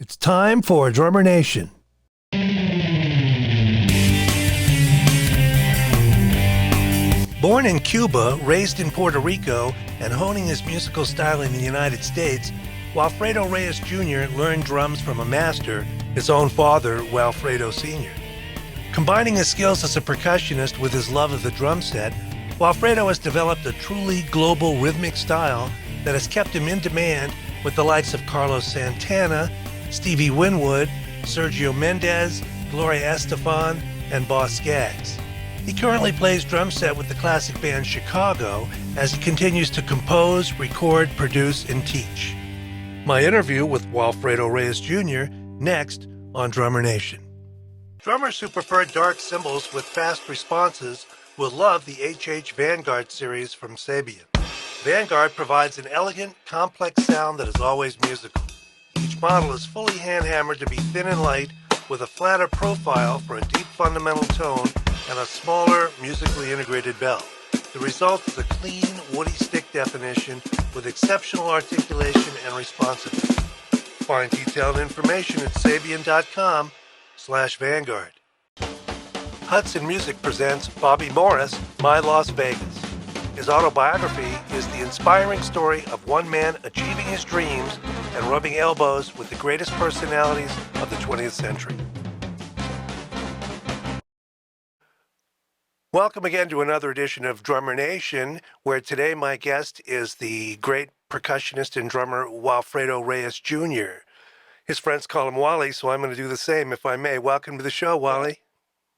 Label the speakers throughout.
Speaker 1: It's time for Drummer Nation. Born in Cuba, raised in Puerto Rico, and honing his musical style in the United States, Walfredo Reyes Jr. learned drums from a master, his own father, Walfredo Sr. Combining his skills as a percussionist with his love of the drum set, Walfredo has developed a truly global rhythmic style that has kept him in demand with the likes of Carlos Santana, Stevie Winwood, Sergio Mendez, Gloria Estafan, and Boz Scaggs. He currently plays drum set with the classic band Chicago as he continues to compose, record, produce, and teach. My interview with Walfredo Reyes Jr. next on Drummer Nation. Drummers who prefer dark cymbals with fast responses will love the HH Vanguard series from Sabian. Vanguard provides an elegant, complex sound that is always musical. Each model is fully hand-hammered to be thin and light, with a flatter profile for a deep fundamental tone and a smaller, musically integrated bell. The result is a clean, woody stick definition with exceptional articulation and responsiveness. Find detailed information at Sabian.com/Vanguard. Hudson Music presents Bobby Morris, My Las Vegas. His autobiography is the inspiring story of one man achieving his dreams and rubbing elbows with the greatest personalities of the 20th century. Welcome again to another edition of Drummer Nation, where today my guest is the great percussionist and drummer Walfredo Reyes Jr. His friends call him Wally, so I'm going to do the same, if I may. Welcome to the show, Wally.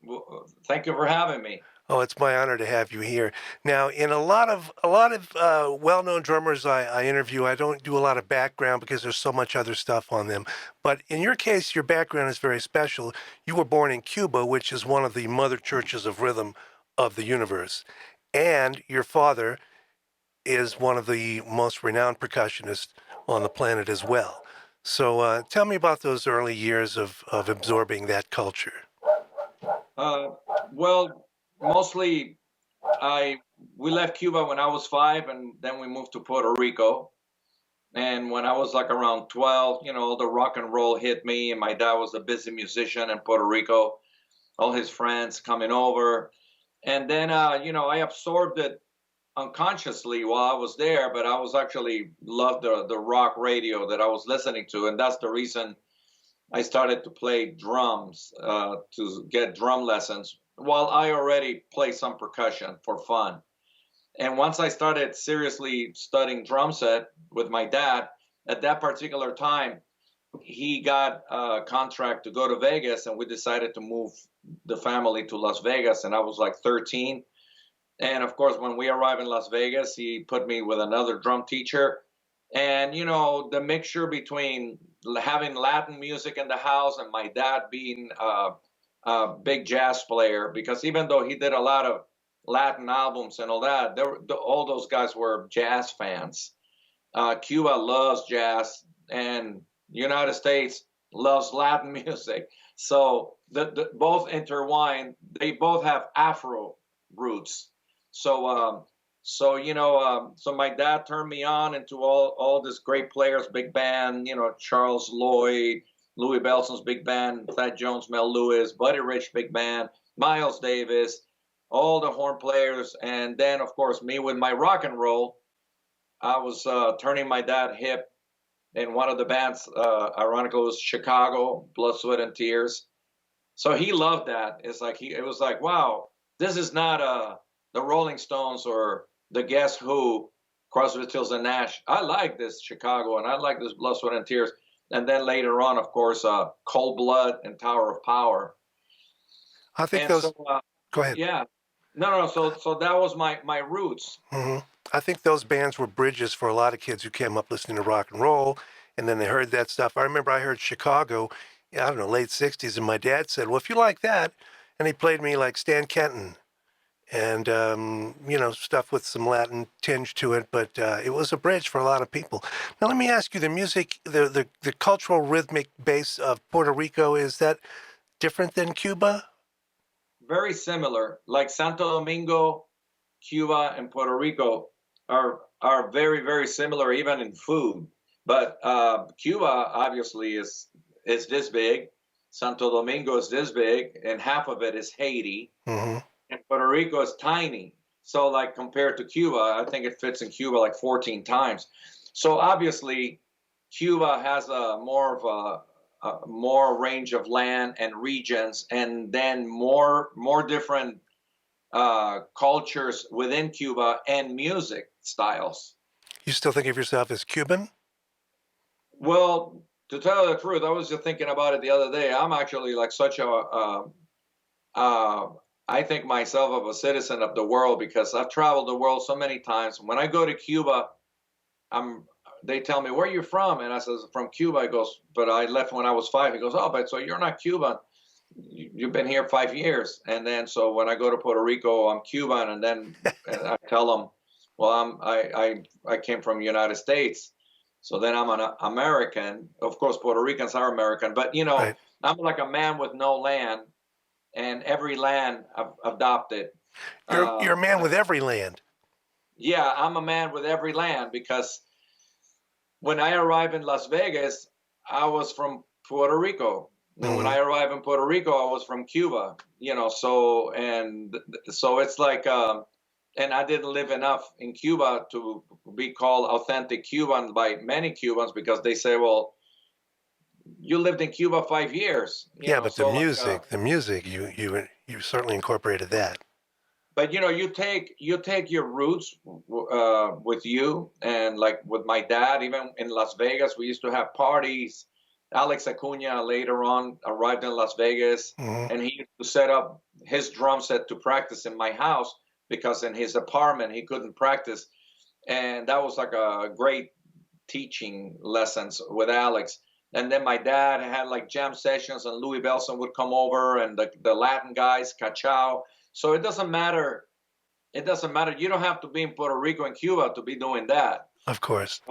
Speaker 2: Well, thank you for having me.
Speaker 1: Oh, it's my honor to have you here. Now, in a lot of well-known drummers I interview, I don't do a lot of background because there's so much other stuff on them. But in your case, your background is very special. You were born in Cuba, which is one of the mother churches of rhythm of the universe. And your father is one of the most renowned percussionists on the planet as well. So tell me about those early years of absorbing that culture.
Speaker 2: Well, mostly we left Cuba when I was 5, and then we moved to Puerto Rico. And when I was like around 12, the rock and roll hit me, and my dad was a busy musician in Puerto Rico, all his friends coming over. And then, I absorbed it unconsciously while I was there, but I was actually loved the rock radio that I was listening to. And that's the reason I started to play drums, to get drum lessons, while I already play some percussion for fun. And once I started seriously studying drum set with my dad, at that particular time, he got a contract to go to Vegas, and we decided to move the family to Las Vegas, and I was like 13. And of course, when we arrived in Las Vegas, he put me with another drum teacher. And, the mixture between having Latin music in the house and my dad being a big jazz player, because even though he did a lot of Latin albums and all that, all those guys were jazz fans. Cuba loves jazz, and United States loves Latin music. So the both intertwined. They both have Afro roots. So my dad turned me on into all these great players, big band, Charles Lloyd, Louis Bellson's big band, Thad Jones, Mel Lewis, Buddy Rich big band, Miles Davis, all the horn players. And then, of course, me with my rock and roll. I was turning my dad hip in one of the bands, ironically, it was Chicago, Blood, Sweat, and Tears. So he loved that. It was like, wow, this is not the Rolling Stones or the Guess Who, Crosby, Stills, and Nash. I like this Chicago, and I like this Blood, Sweat, and Tears. And then later on, of course, Cold Blood and Tower of Power.
Speaker 1: I think those. Go ahead.
Speaker 2: Yeah. No. So that was my roots.
Speaker 1: Mm-hmm. I think those bands were bridges for a lot of kids who came up listening to rock and roll, and then they heard that stuff. I remember I heard Chicago, late 60s, and my dad said, well, if you like that, and he played me like Stan Kenton and, stuff with some Latin tinge to it, but it was a bridge for a lot of people. Now, let me ask you, the music, the cultural rhythmic base of Puerto Rico, is that different than Cuba?
Speaker 2: Very similar. Like Santo Domingo, Cuba, and Puerto Rico are very, very similar, even in food. But Cuba obviously is is this big. Santo Domingo is this big, and half of it is Haiti.
Speaker 1: Mm-hmm.
Speaker 2: And Puerto Rico is tiny. So, like, compared to Cuba, I think it fits in Cuba like 14 times. So, obviously, Cuba has a more range of land and regions, and then more different cultures within Cuba and music styles.
Speaker 1: You still think of yourself as Cuban?
Speaker 2: Well, to tell you the truth, I was just thinking about it the other day. I'm actually like such I think myself of a citizen of the world because I've traveled the world so many times. When I go to Cuba, they tell me, where are you from? And I says, from Cuba. He goes, but I left when I was 5. He goes, oh, but so you're not Cuban. You've been here 5 years. And then so when I go to Puerto Rico, I'm Cuban. And then I tell them, well, I came from the United States. So then I'm an American. Of course, Puerto Ricans are American. But, you know, right. I'm like a man with no land. And every land I've adopted.
Speaker 1: You're a man with every land.
Speaker 2: Yeah, I'm a man with every land because when I arrived in Las Vegas, I was from Puerto Rico. And when I arrived in Puerto Rico, I was from Cuba, you know, so it's like, and I didn't live enough in Cuba to be called authentic Cuban by many Cubans because they say, well, you lived in Cuba 5 years.
Speaker 1: Yeah, but the music, you certainly incorporated that.
Speaker 2: But you know, you take your roots with you, and like with my dad, even in Las Vegas, we used to have parties. Alex Acuna later on arrived in Las Vegas, and he used to set up his drum set to practice in my house because in his apartment he couldn't practice, and that was like a great teaching lessons with Alex. And then my dad had like jam sessions, and Louis Belson would come over, and the Latin guys, Cachao. So it doesn't matter. It doesn't matter. You don't have to be in Puerto Rico and Cuba to be doing that.
Speaker 1: Of course.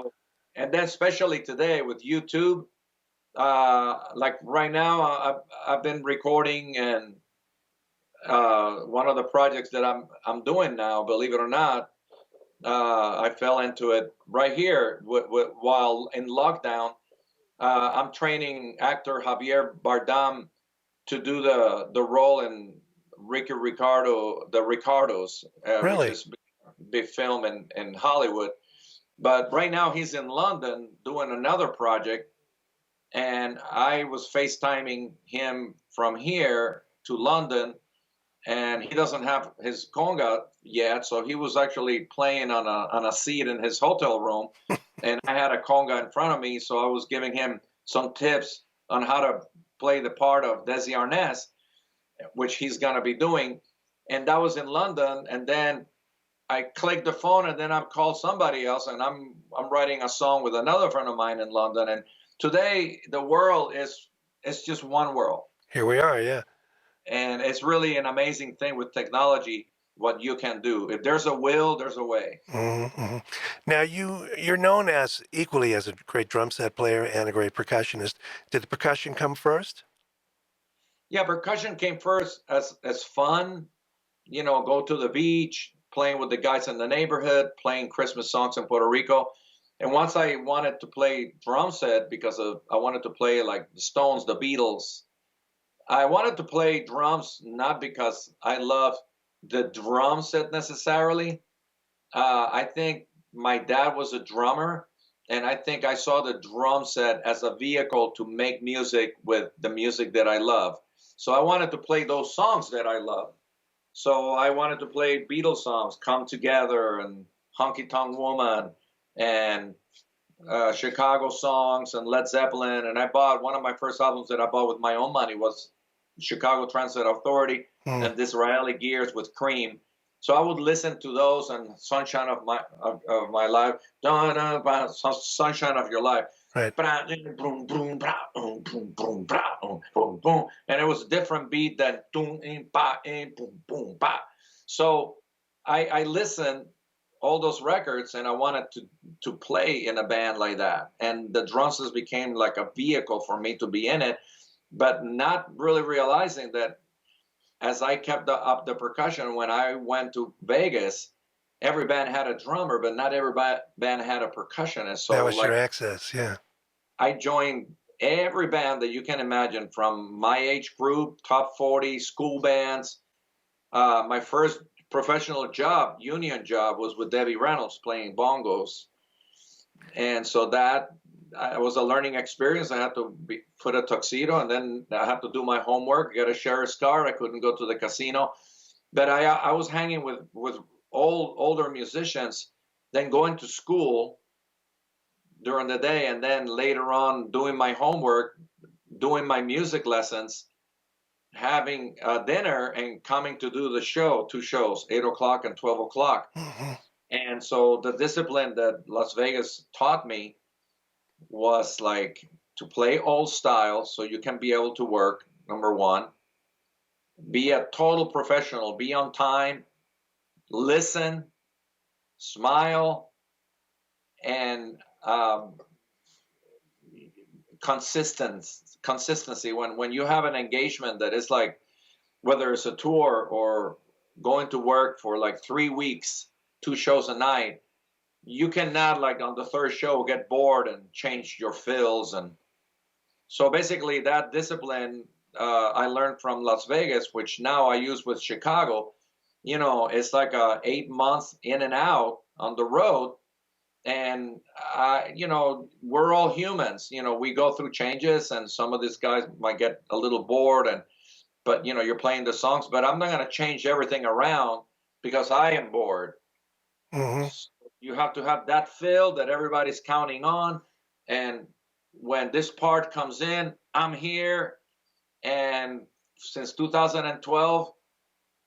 Speaker 2: And then especially today with YouTube, like right now, I've been recording, and one of the projects that I'm doing now, believe it or not, I fell into it right here while in lockdown. I'm training actor Javier Bardem to do the role in Ricky Ricardo, the Ricardos,
Speaker 1: really?
Speaker 2: Which is big film in Hollywood. But right now he's in London doing another project, and I was FaceTiming him from here to London, and he doesn't have his conga yet, so he was actually playing on a seat in his hotel room. And I had a conga in front of me, so I was giving him some tips on how to play the part of Desi Arnaz, which he's going to be doing. And that was in London. And then I clicked the phone, and then I've called somebody else, and I'm writing a song with another friend of mine in London. And today, the world it's just one world.
Speaker 1: Here we are, yeah.
Speaker 2: And it's really an amazing thing with technology, what you can do. If there's a will, there's a way.
Speaker 1: Mm-hmm. Now, you're known as equally as a great drum set player and a great percussionist. Did the percussion come first?
Speaker 2: Yeah, percussion came first as fun. You know, go to the beach, playing with the guys in the neighborhood, playing Christmas songs in Puerto Rico. And once I wanted to play drum set because I wanted to play like the Stones, the Beatles. I wanted to play drums not because I love the drum set necessarily. I think my dad was a drummer, and I think I saw the drum set as a vehicle to make music with the music that I love. So I wanted to play those songs that I love. So I wanted to play Beatles songs, Come Together and Honky Tonk Woman, and Chicago songs and Led Zeppelin. And I bought one of my first albums that I bought with my own money was Chicago Transit Authority and Disraeli Gears with Cream. So I would listen to those and Sunshine of My Life, Sunshine of Your Life.
Speaker 1: Right.
Speaker 2: And it was a different beat than so I listened all those records, and I wanted to play in a band like that. And the drums became like a vehicle for me to be in it, but not really realizing that as I kept up the percussion, when I went to Vegas, every band had a drummer, but not every band had a percussionist. So
Speaker 1: that was your access, yeah.
Speaker 2: I joined every band that you can imagine, from my age group, top 40, school bands. My first professional job, union job, was with Debbie Reynolds playing bongos. And so that was a learning experience. I had to put a tuxedo, and then I had to do my homework, get a sheriff's card. I couldn't go to the casino. But I was hanging with older musicians, then going to school during the day, and then later on doing my homework, doing my music lessons, having dinner, and coming to do the show, 2 shows, 8 o'clock and 12 o'clock.
Speaker 1: Mm-hmm.
Speaker 2: And so the discipline that Las Vegas taught me was like to play all styles so you can be able to work, number one. Be a total professional, be on time, listen, smile, and consistency. When you have an engagement that is like, whether it's a tour or going to work for like 3 weeks, 2 shows a night, you cannot, like on the third show, get bored and change your fills. And so basically that discipline I learned from Las Vegas, which now I use with Chicago. You know, it's like a 8 months in and out on the road. And, you know, we're all humans. You know, we go through changes, and some of these guys might get a little bored, but, you know, you're playing the songs, but I'm not going to change everything around because I am bored.
Speaker 1: Mm-hmm.
Speaker 2: You have to have that fill that everybody's counting on. And when this part comes in, I'm here. And since 2012,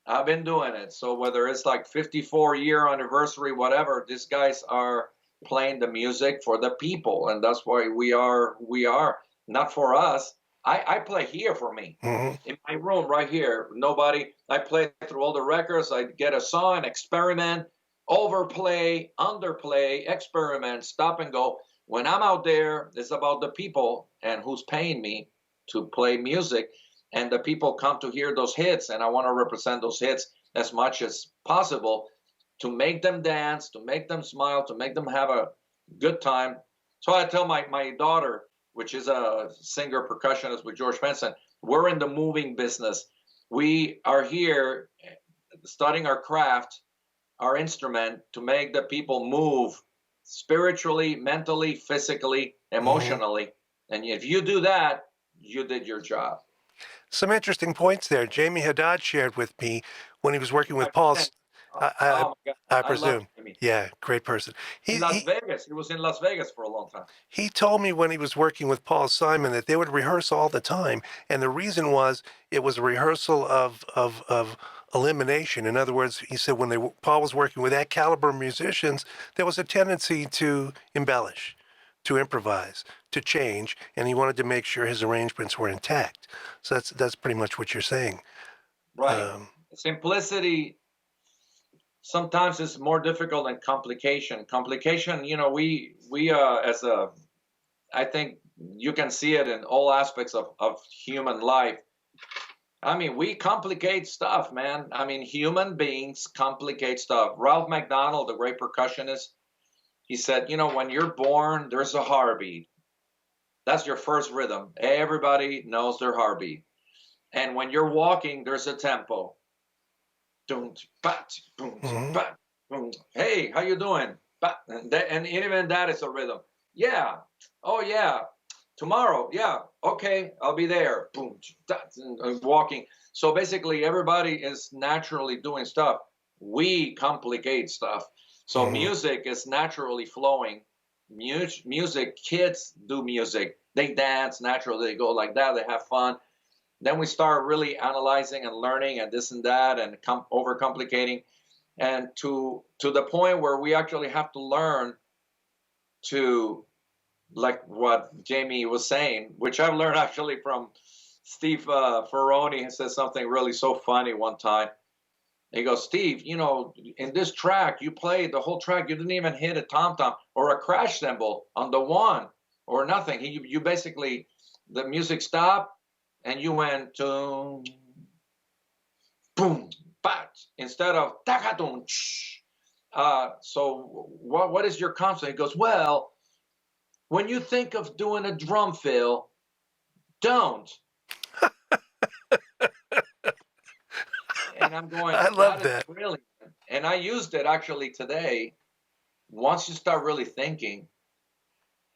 Speaker 2: I've been doing it. So whether it's like 54-year anniversary, whatever, these guys are playing the music for the people. And that's why we are not for us. I play here for me.
Speaker 1: Mm-hmm.
Speaker 2: In my room right here. Nobody, I play through all the records. I get a song, experiment, overplay, underplay, experiment, stop and go. When I'm out there, it's about the people and who's paying me to play music. And the people come to hear those hits, and I want to represent those hits as much as possible to make them dance, to make them smile, to make them have a good time. So I tell my daughter, which is a singer percussionist with George Benson, we're in the moving business. We are here studying our craft, our instrument, to make the people move spiritually, mentally, physically, emotionally. Mm-hmm. And if you do that, you did your job.
Speaker 1: Some interesting points there. Jamie Haddad shared with me when he was working with Paul. I presume. Yeah, great person.
Speaker 2: Las Vegas. He was in Las Vegas for a long time.
Speaker 1: He told me when he was working with Paul Simon that they would rehearse all the time, and the reason was it was a rehearsal of elimination. In other words, he said when Paul was working with that caliber of musicians, there was a tendency to embellish, to improvise, to change, and he wanted to make sure his arrangements were intact. So that's pretty much what you're saying.
Speaker 2: Right. Simplicity sometimes is more difficult than complication. Complication, you know, we I think you can see it in all aspects of human life. I mean, we complicate stuff, man. I mean, human beings complicate stuff. Ralph McDonald, the great percussionist, he said, you know, when you're born, there's a heartbeat. That's your first rhythm. Everybody knows their heartbeat. And when you're walking, there's a tempo. Hey, how you doing? And even that is a rhythm. Yeah. Oh, yeah. Tomorrow. Yeah. Okay. I'll be there. And walking. So basically, everybody is naturally doing stuff. We complicate stuff. So music is naturally flowing. Music, kids do music. They dance naturally. They go like that. They have fun. Then we start really analyzing and learning and this and that and overcomplicating, and to the point where we actually have to learn to, like what Jamie was saying, which I've learned actually from Steve Ferroni. He said something really so funny one time. He goes, Steve, you know, in this track, you played the whole track. You didn't even hit a tom-tom or a crash cymbal on the one or nothing. You basically, the music stopped and you went to boom, bat, instead of takadum. So what is your concept? He goes, well, when you think of doing a drum fill, don't. And I'm going,
Speaker 1: I love
Speaker 2: that is
Speaker 1: that.
Speaker 2: brilliant. And I used it actually today. Once you start really thinking,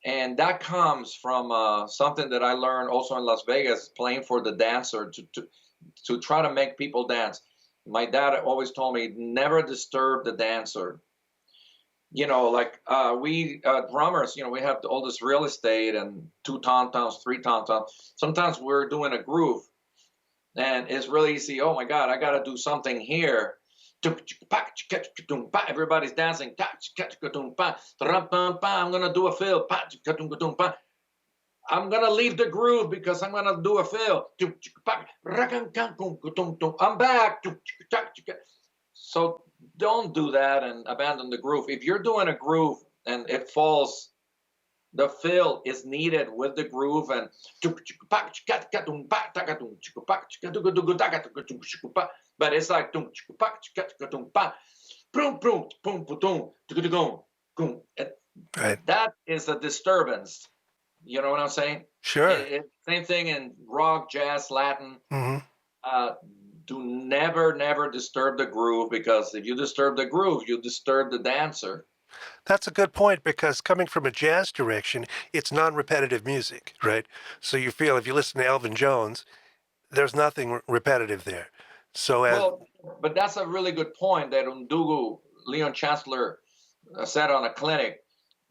Speaker 2: and that comes from something that I learned also in Las Vegas, playing for the dancer to try to make people dance. My dad always told me, never disturb the dancer. You know, like we drummers, you know, we have all this real estate and 2 tom-toms, 3 tom-toms. Sometimes we're doing a groove, and it's really easy. Oh my God, I got to do something here. Everybody's dancing. I'm going to do a fill. I'm going to leave the groove because I'm going to do a fill. I'm back. So don't do that and abandon the groove. If you're doing a groove and it falls, the fill is needed with the groove, and but it's like
Speaker 1: Right.
Speaker 2: that is a disturbance. You know what I'm saying?
Speaker 1: Sure.
Speaker 2: Same thing in rock, jazz, Latin.
Speaker 1: Mm-hmm.
Speaker 2: Do never disturb the groove, because if you disturb the groove, you disturb the dancer.
Speaker 1: That's a good point, because coming from a jazz direction, it's non-repetitive music, right? So you feel if you listen to Elvin Jones, there's nothing repetitive there. So as
Speaker 2: Well, but that's a really good point that Undugu, Leon Chancellor, said on a clinic.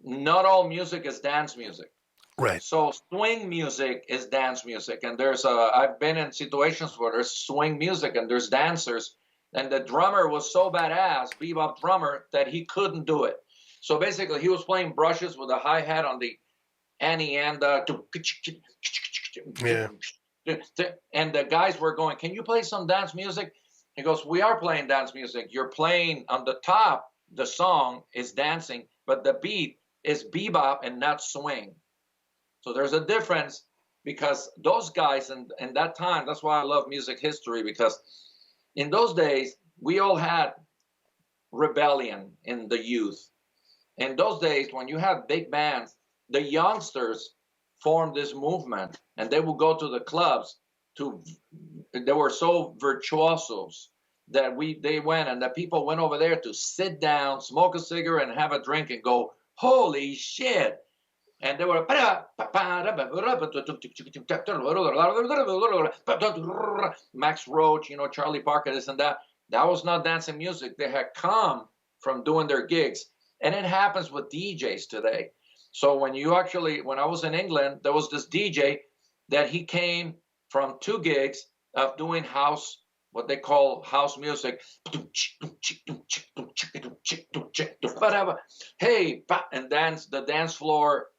Speaker 2: Not all music is dance music.
Speaker 1: right,
Speaker 2: So swing music is dance music, and I've been in situations where there's swing music and there's dancers, and the drummer was so badass, bebop drummer, that he couldn't do it. So basically, he was playing brushes with a hi-hat on the Annie and
Speaker 1: yeah,
Speaker 2: and the guys were going, "Can you play some dance music?" He goes, "We are playing dance music. You're playing on the top. The song is dancing, but the beat is bebop and not swing." So there's a difference, because those guys in that time, that's why I love music history, because in those days, we all had rebellion in the youth. In those days, when you have big bands, the youngsters formed this movement, and they would go to the clubs they were so virtuosos that they went, and the people went over there to sit down, smoke a cigarette, and have a drink and go, "Holy shit." And they were Max Roach, you know, Charlie Parker, this and that. That was not dancing music. They had come from doing their gigs. And it happens with DJs today. So when I was in England, there was this DJ that he came from 2 gigs of doing house, what they call house music. Hey, and the dance floor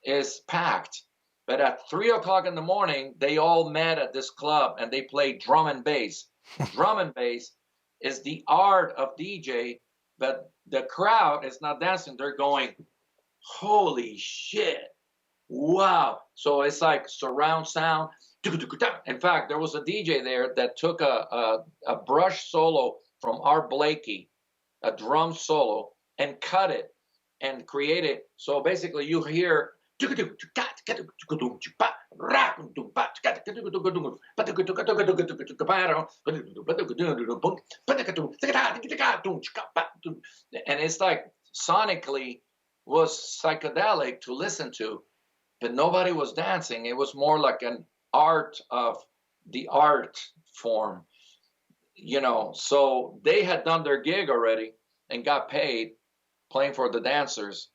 Speaker 2: is packed. But at 3:00 in the morning, they all met at this club and they played drum and bass. Drum and bass is the art of DJ, but the crowd is not dancing. They're going, "Holy shit. Wow." So it's like surround sound. In fact, there was a DJ there that took a brush solo from Art Blakey, a drum solo, and cut it and created. So basically you hear and it's like sonically was psychedelic to listen to, but nobody was dancing. It was more like an art of the art form, you know. So they had done their gig already and got paid playing for the dancers.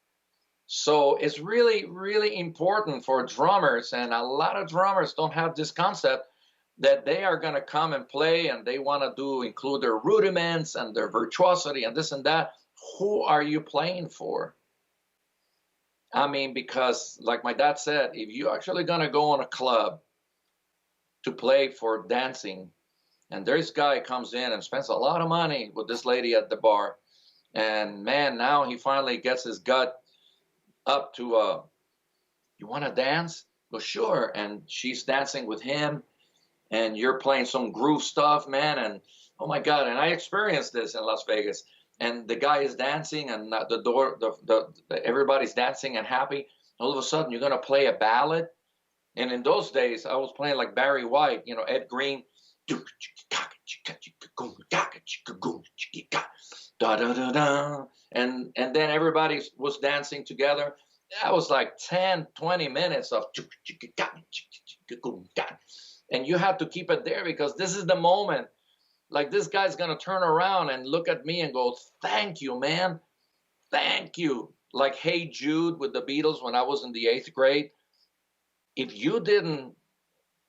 Speaker 2: So it's really, really important for drummers, and a lot of drummers don't have this concept that they are going to come and play, and they want to include their rudiments and their virtuosity and this and that. Who are you playing for? I mean, because like my dad said, if you're actually going to go on a club to play for dancing, and this guy comes in and spends a lot of money with this lady at the bar, and man, now he finally gets his gut up to, "You want to dance?" Well, sure. And she's dancing with him, and you're playing some groove stuff, man. And oh my God. And I experienced this in Las Vegas. And the guy is dancing, and everybody's dancing and happy. All of a sudden, you're going to play a ballad, And in those days, I was playing like Barry White, Ed Green. And then everybody was dancing together. That was like 10, 20 minutes of, and you have to keep it there because this is the moment. Like, this guy's going to turn around and look at me and go, thank you, man. Thank you. Like Hey Jude with the Beatles when I was in the 8th grade. If you didn't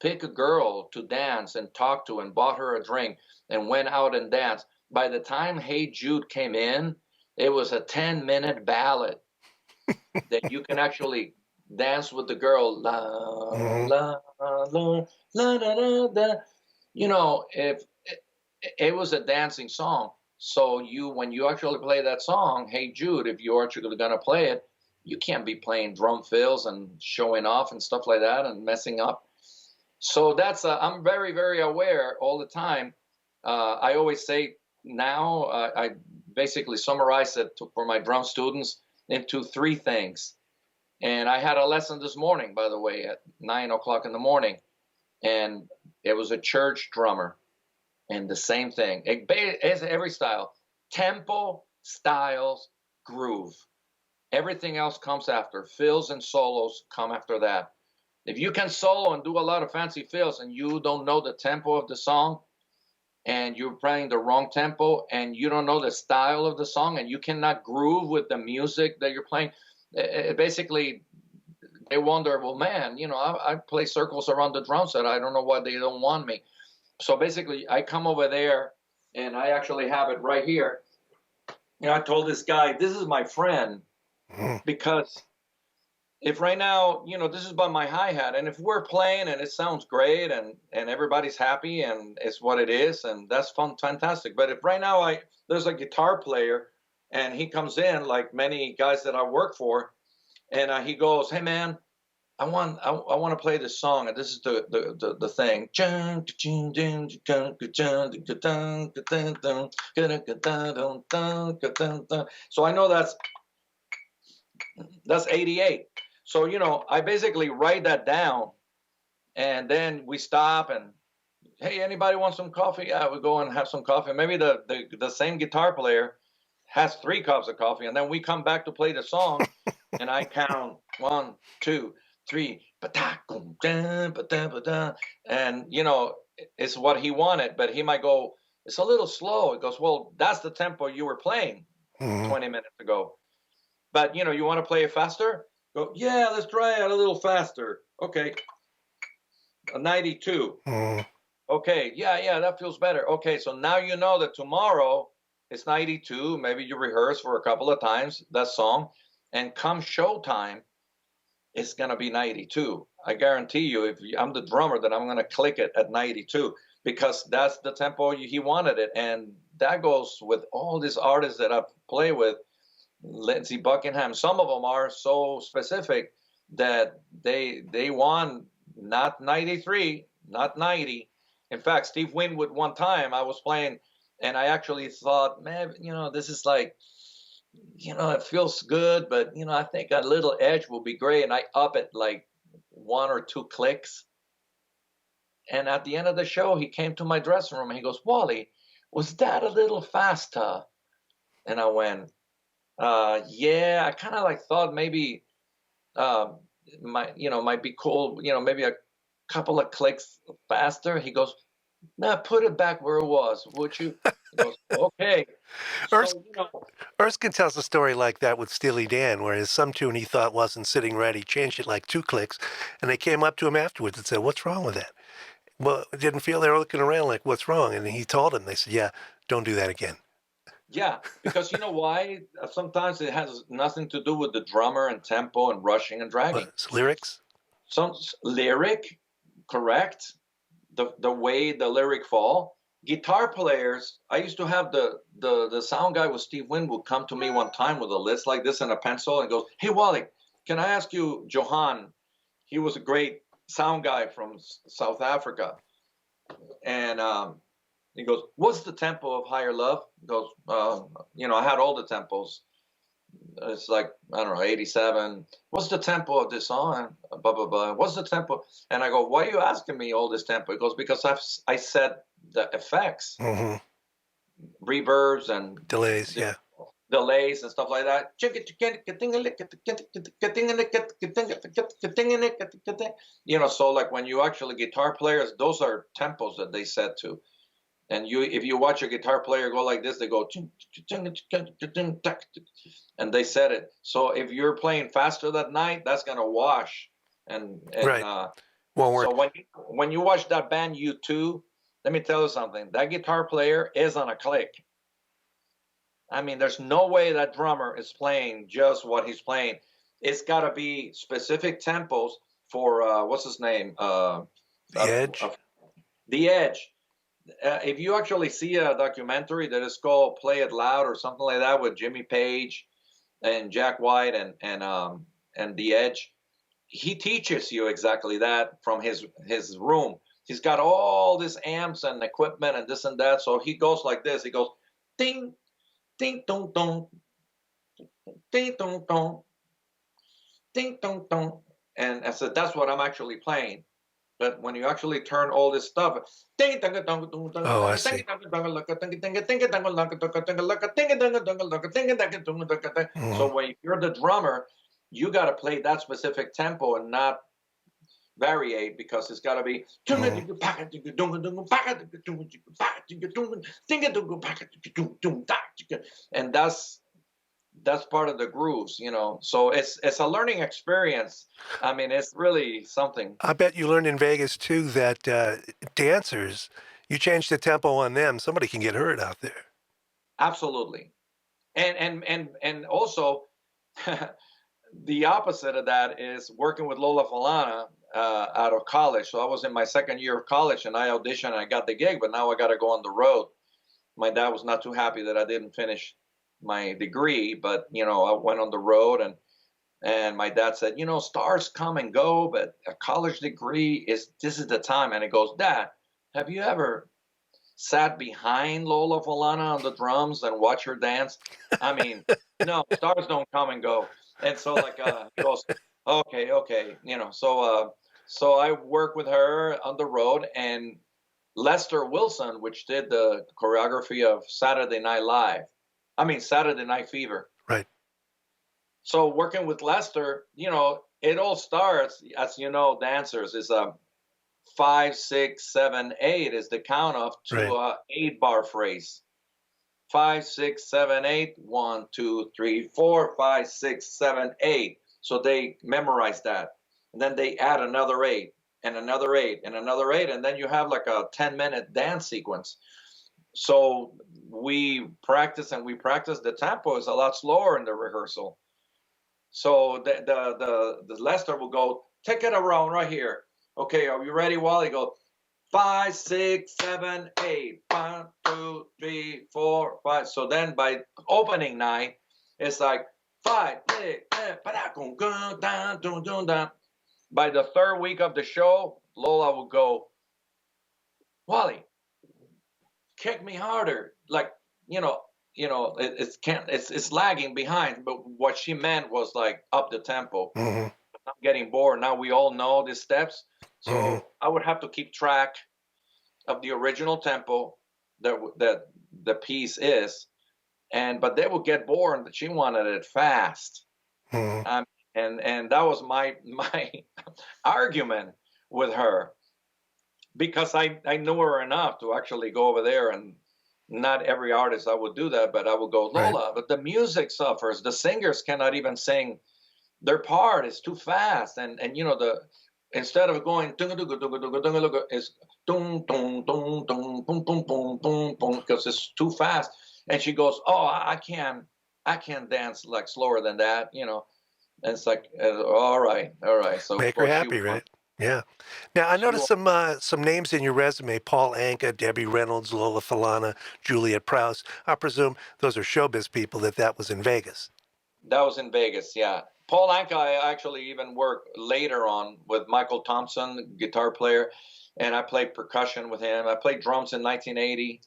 Speaker 2: pick a girl to dance and talk to and bought her a drink and went out and danced, by the time Hey Jude came in, it was a 10-minute ballad that you can actually dance with the girl. La, la, la, la, la, la, la. If it was a dancing song. So when you actually play that song, Hey Jude, if you're actually going to play it, you can't be playing drum fills and showing off and stuff like that and messing up. So I'm very, very aware all the time. I always say now, I basically summarize it for my drum students into 3 things. And I had a lesson this morning, by the way, at 9 o'clock in the morning. And it was a church drummer. And the same thing. It's every style. Tempo, styles, groove. Everything else comes after. Fills and solos come after that. If you can solo and do a lot of fancy fills and you don't know the tempo of the song and you're playing the wrong tempo and you don't know the style of the song and you cannot groove with the music that you're playing, basically they wonder, well, man, I play circles around the drum set. I don't know why they don't want me. So basically, I come over there, and I actually have it right here. I told this guy, this is my friend, because if right now, this is by my hi-hat, and if we're playing and it sounds great and everybody's happy and it's what it is, and that's fantastic. But if right now there's a guitar player, and he comes in, like many guys that I work for, and he goes, hey, man, I want to play this song, and this is the thing. So I know that's 88. So I basically write that down, and then we stop and, hey, anybody want some coffee? Yeah, we go and have some coffee. Maybe the same guitar player has 3 cups of coffee, and then we come back to play the song, and I count 1, 2, 3, and it's what he wanted, but he might go, it's a little slow. He goes, well, that's the tempo you were playing 20 minutes ago. But you want to play it faster? Go, yeah, let's try it a little faster. Okay, a 92. Okay, yeah, that feels better. Okay, so now you know that tomorrow it's 92. Maybe you rehearse for a couple of times that song, and come showtime, it's going to be 92. I guarantee you, if I'm the drummer, then I'm going to click it at 92 because that's the tempo he wanted it. And that goes with all these artists that I play with. Lindsey Buckingham, some of them are so specific that they want not 93, not 90. In fact, Steve Winwood, one time I was playing and I actually thought, man, this is like, it feels good, but, I think a little edge will be great. And I up it like 1 or 2 clicks. And at the end of the show, he came to my dressing room and he goes, Wally, was that a little faster? And I went, yeah, I kind of like thought maybe, might be cool, maybe a couple of clicks faster. He goes, no, put it back where it was, would you? He goes, okay.
Speaker 1: Erskine tells a story like that with Steely Dan, where his some tune he thought wasn't sitting right, he changed it like 2 clicks, and they came up to him afterwards and said, what's wrong with that? Well, it didn't feel, they were looking around like, what's wrong? And he told them, they said, yeah, don't do that again.
Speaker 2: Yeah, because you know why? Sometimes it has nothing to do with the drummer and tempo and rushing and dragging.
Speaker 1: Lyrics?
Speaker 2: Some lyric, correct. The way the lyric fall. Guitar players, I used to have the sound guy with Steve Winwood come to me one time with a list like this and a pencil and goes, hey, Wally, can I ask you, Johan? He was a great sound guy from South Africa. And he goes, what's the tempo of Higher Love? He goes, I had all the tempos. It's like, I don't know, 87. What's the tempo of this song? Blah, blah, blah. What's the tempo? And I go, why are you asking me all this tempo? He goes, because I set the effects, reverbs and
Speaker 1: Delays, yeah.
Speaker 2: delays and stuff like that. So like when you actually guitar players, those are tempos that they set to. And if you watch a guitar player go like this, they go, and they set it. So if you're playing faster that night, that's gonna wash. And
Speaker 1: Right. Won't work.
Speaker 2: So when you watch that band U2, let me tell you something. That guitar player is on a click. I mean, there's no way that drummer is playing just what he's playing. It's got to be specific tempos for what's his name?
Speaker 1: The Edge.
Speaker 2: The Edge. If you actually see a documentary that is called "Play It Loud" or something like that with Jimmy Page and Jack White and The Edge, he teaches you exactly that from his room. He's got all these amps and equipment and this and that. So he goes like this. He goes ding, ding, dong, dong, ding, dong, dong, ding, dong, dong, and I said that's what I'm actually playing. But when you actually turn all this stuff,
Speaker 1: Oh, I see.
Speaker 2: So when you're the drummer, you got to play that specific tempo and not variate, because it's got to be, and that's part of the grooves, So it's a learning experience. I mean, it's really something.
Speaker 1: I bet you learned in Vegas too that dancers, you change the tempo on them, somebody can get hurt out there.
Speaker 2: Absolutely, and also the opposite of that is working with Lola Falana out of college. So I was in my second year of college and I auditioned and I got the gig, but now I got to go on the road. My dad was not too happy that I didn't finish my degree, but I went on the road and my dad said, stars come and go, but a college degree this is the time. And he goes, Dad, have you ever sat behind Lola Falana on the drums and watch her dance? I mean, no, stars don't come and go. And so he goes, okay. So I worked with her on the road, and Lester Wilson, which did the choreography of Saturday Night Fever.
Speaker 1: Right.
Speaker 2: So working with Lester, it all starts, as dancers is 5, 6, 7, 8 is the count off to a 8-bar phrase. 5, 6, 7, 8. 1, 2, 3, 4, 5, 6, 7, 8. So they memorize that, and then they add another 8 and another 8 and another 8, and then you have like a 10-minute dance sequence. So we practice. The tempo is a lot slower in the rehearsal. So the Lester will go, take it around right here. Okay, are you ready, Wally? Go 5, 6, 7, 8. 1, 2, 3, 4, 5. So then by opening night, it's like 5, 6, 7. By the third week of the show, Lola will go, Wally, kick me harder. Like, it's lagging behind. But what she meant was like up the tempo. I'm getting bored. Now we all know the steps. So I would have to keep track of the original tempo that the piece is. But they would get bored, and she wanted it fast. And that was my argument with her, because I knew her enough to actually go over there, and not every artist I would do that, but I would go, Lola, but the music suffers. The singers cannot even sing their part. It's too fast. And instead of going it's because it's too fast. And she goes, oh, I can't dance like slower than that, And it's like, all right. So
Speaker 1: make her happy, right? Yeah. Now, I noticed some names in your resume: Paul Anka, Debbie Reynolds, Lola Falana, Juliet Prowse. I presume those are showbiz people. That was in Vegas.
Speaker 2: That was in Vegas, yeah. Paul Anka, I actually even worked later on with Michael Thompson, guitar player, and I played percussion with him. I played drums in 1980.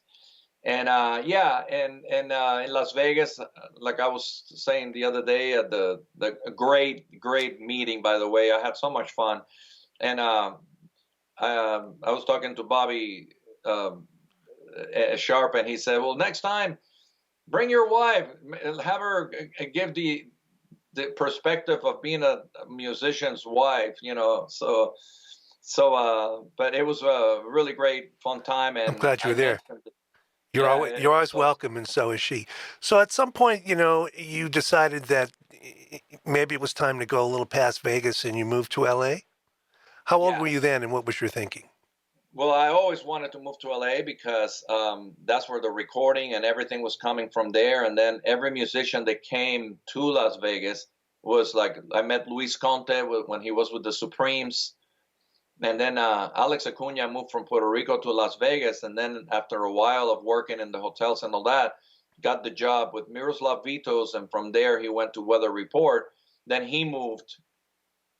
Speaker 2: And yeah, and in Las Vegas, like I was saying the other day at the great meeting. By the way, I had so much fun, and I was talking to Bobby Sharp, and he said, "Well, next time, bring your wife, have her give the perspective of being a musician's wife, you know." But it was a really great fun time,
Speaker 1: I'm
Speaker 2: and
Speaker 1: glad you
Speaker 2: I
Speaker 1: were there.
Speaker 2: mentioned,
Speaker 1: You're
Speaker 2: yeah,
Speaker 1: always, you're always
Speaker 2: so
Speaker 1: welcome, and so is she. So at some point, you decided that maybe it was time to go a little past Vegas, and you moved to LA. How old were
Speaker 2: yeah.
Speaker 1: you then, and what was your thinking?
Speaker 2: Well, I always wanted to move to LA because that's where the recording and everything was coming from there. And then every musician that came to Las Vegas was like, I met Luis Conte when he was with the Supremes. And then Alex Acuna moved from Puerto Rico to Las Vegas. And then after a while of working in the hotels and all that, got the job with Miroslav Vitos. And from there, he went to Weather Report. Then he moved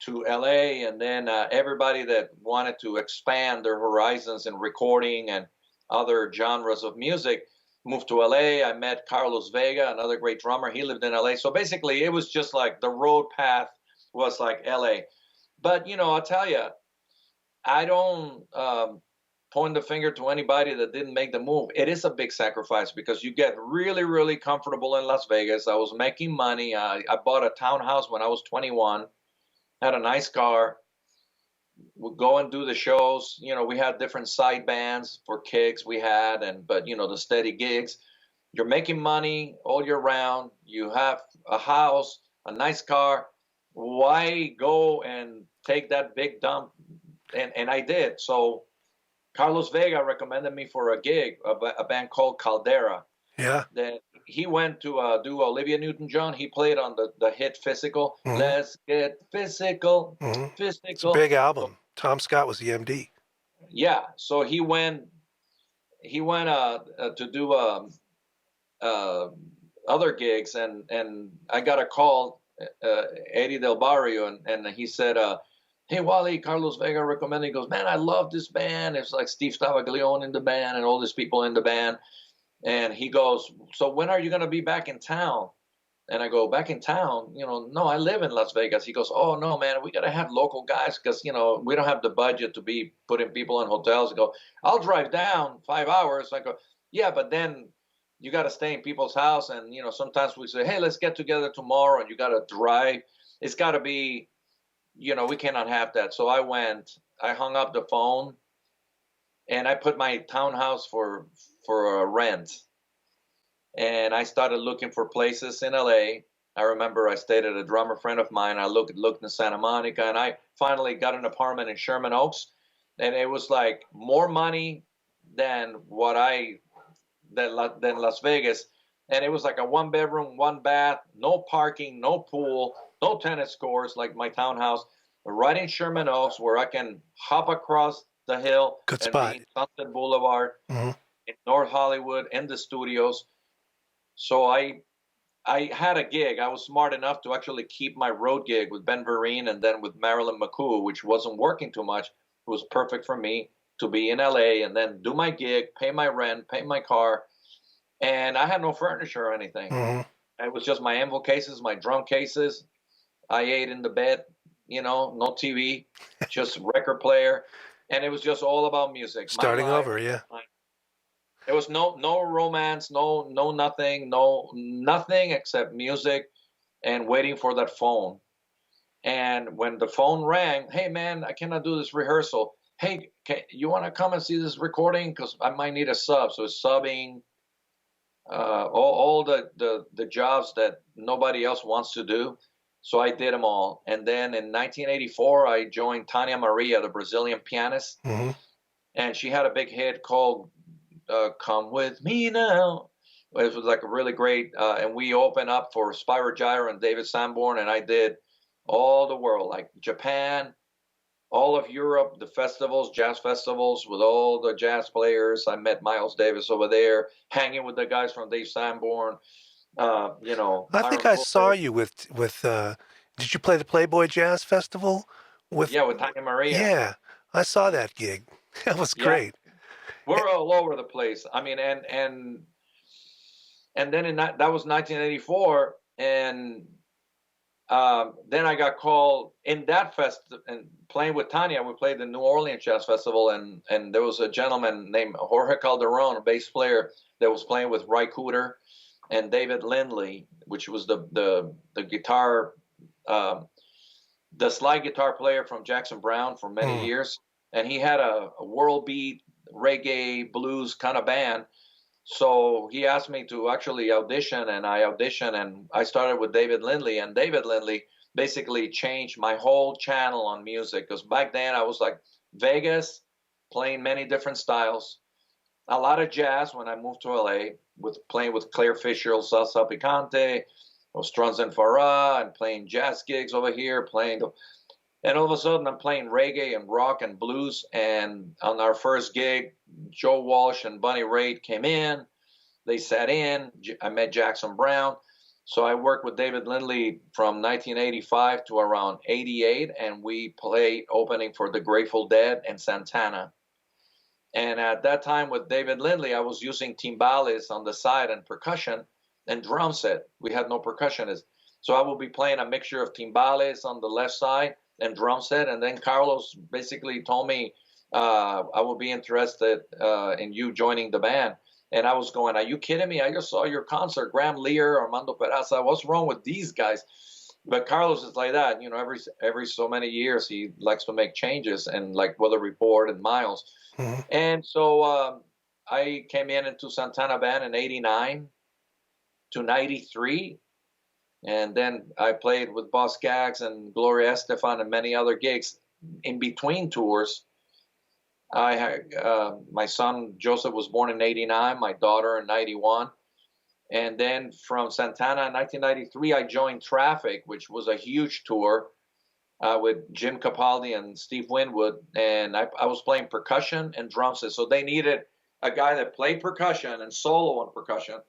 Speaker 2: to LA, and then everybody that wanted to expand their horizons in recording and other genres of music moved to LA. I met Carlos Vega, another great drummer. He lived in LA. So basically, it was just like the road path was like LA. But, I'll tell you, I don't point the finger to anybody that didn't make the move. It is a big sacrifice because you get really, really comfortable in Las Vegas. I was making money. I bought a townhouse when I was 21, had a nice car, would go and do the shows. We had different side bands for kicks we had, but the steady gigs. You're making money all year round. You have a house, a nice car. Why go and take that big dump? And I did. So Carlos Vega recommended me for a gig, a band called Caldera.
Speaker 1: Yeah.
Speaker 2: That he went to do Olivia Newton-John. He played on the hit Physical.
Speaker 1: Mm-hmm.
Speaker 2: Let's get physical,
Speaker 1: Mm-hmm.
Speaker 2: physical.
Speaker 1: It's a big album.
Speaker 2: So,
Speaker 1: Tom Scott was the MD.
Speaker 2: yeah. So he went to do other gigs, and I got a call, Eddie Del Barrio, and he said, "Hey, Wally, Carlos Vega recommended." He goes, "Man, I love this band. It's like Steve Stavaglione in the band and all these people in the band." And he goes, "So when are you going to be back in town?" And I go, "Back in town? No, I live in Las Vegas." He goes, "Oh, no, man, we got to have local guys because, we don't have the budget to be putting people in hotels." I go, "I'll drive down 5 hours." I go, "Yeah, but then you got to stay in people's house. And, sometimes we say, hey, let's get together tomorrow, and you got to drive. It's got to be, we cannot have that." So I hung up the phone, and I put my townhouse for rent. And I started looking for places in LA. I remember I stayed at a drummer friend of mine. I looked in Santa Monica, and I finally got an apartment in Sherman Oaks. And it was like more money than than Las Vegas. And it was like a 1 bedroom, 1 bath, no parking, no pool, no tennis courts like my townhouse, right in Sherman Oaks, where I can hop across the hill
Speaker 1: Good
Speaker 2: and
Speaker 1: spot.
Speaker 2: be in Sunset Boulevard,
Speaker 1: Mm-hmm.
Speaker 2: in North Hollywood, in the studios. So I had a gig. I was smart enough to actually keep my road gig with Ben Vereen and then with Marilyn McCoo, which wasn't working too much. It was perfect for me to be in LA and then do my gig, pay my rent, pay my car. And I had no furniture or anything.
Speaker 1: Mm-hmm.
Speaker 2: It was just my anvil cases, my drum cases. I ate in the bed, no TV, just record player. And it was just all about music.
Speaker 1: Starting over, yeah.
Speaker 2: There was no romance, no nothing except music and waiting for that phone. And when the phone rang, "Hey man, I cannot do this rehearsal. Hey, you want to come and see this recording? Because I might need a sub." So subbing, all the jobs that nobody else wants to do. So I did them all. And then in 1984, I joined Tania Maria, the Brazilian pianist.
Speaker 1: Mm-hmm.
Speaker 2: And she had a big hit called "Come With Me Now." It was like a really great, and we opened up for Spyro Gyra and David Sanborn, and I did all the world, like Japan, all of Europe, the festivals, jazz festivals with all the jazz players. I met Miles Davis over there, hanging with the guys from Dave Sanborn.
Speaker 1: I think I saw you with did you play the Playboy Jazz Festival?
Speaker 2: With Tania Maria.
Speaker 1: Yeah, I saw that gig. That was great.
Speaker 2: We're all over the place. I mean, and then that was 1984, and then I got called in that fest and playing with Tanya. We played the New Orleans Jazz Festival, and there was a gentleman named Jorge Calderon, a bass player, that was playing with Ry Cooder and David Lindley, which was the guitar, the slide guitar player from Jackson Browne for many years, and he had a world beat reggae blues kind of band. So he asked me to actually audition, and I auditioned, and I started with David Lindley, and David Lindley basically changed my whole channel on music, because back then I was like Vegas, playing many different styles, a lot of jazz when I moved to LA, with playing with Claire Fisher, Salsa Picante, Strunz and Farah, and playing jazz gigs over here, and all of a sudden I'm playing reggae and rock and blues. And on our first gig, Joe Walsh and Bunny Raitt came in. They sat in. I met Jackson Browne. So I worked with David Lindley from 1985 to around 88, and we played opening for the Grateful Dead and Santana. And at that time with David Lindley, I was using timbales on the side and percussion and drum set. We had no percussionist. So I will be playing a mixture of timbales on the left side and drum set. And then Carlos basically told me I would be interested in you joining the band. And I was going, are you kidding me? I just saw your concert, Graham Lear, Armando Peraza. What's wrong with these guys? But Carlos is like that. You know, every so many years, he likes to make changes, and like Weather Report and Miles. Mm-hmm. And so I came into Santana Band in 89 to 93. And then I played with Boz Scaggs and Gloria Estafan and many other gigs in between tours. I had my son Joseph was born in 89, my daughter in 91. And then from Santana in 1993, I joined Traffic, which was a huge tour with Jim Capaldi and Steve Winwood. And I was playing percussion and drum set. So they needed a guy that played percussion and solo on percussion.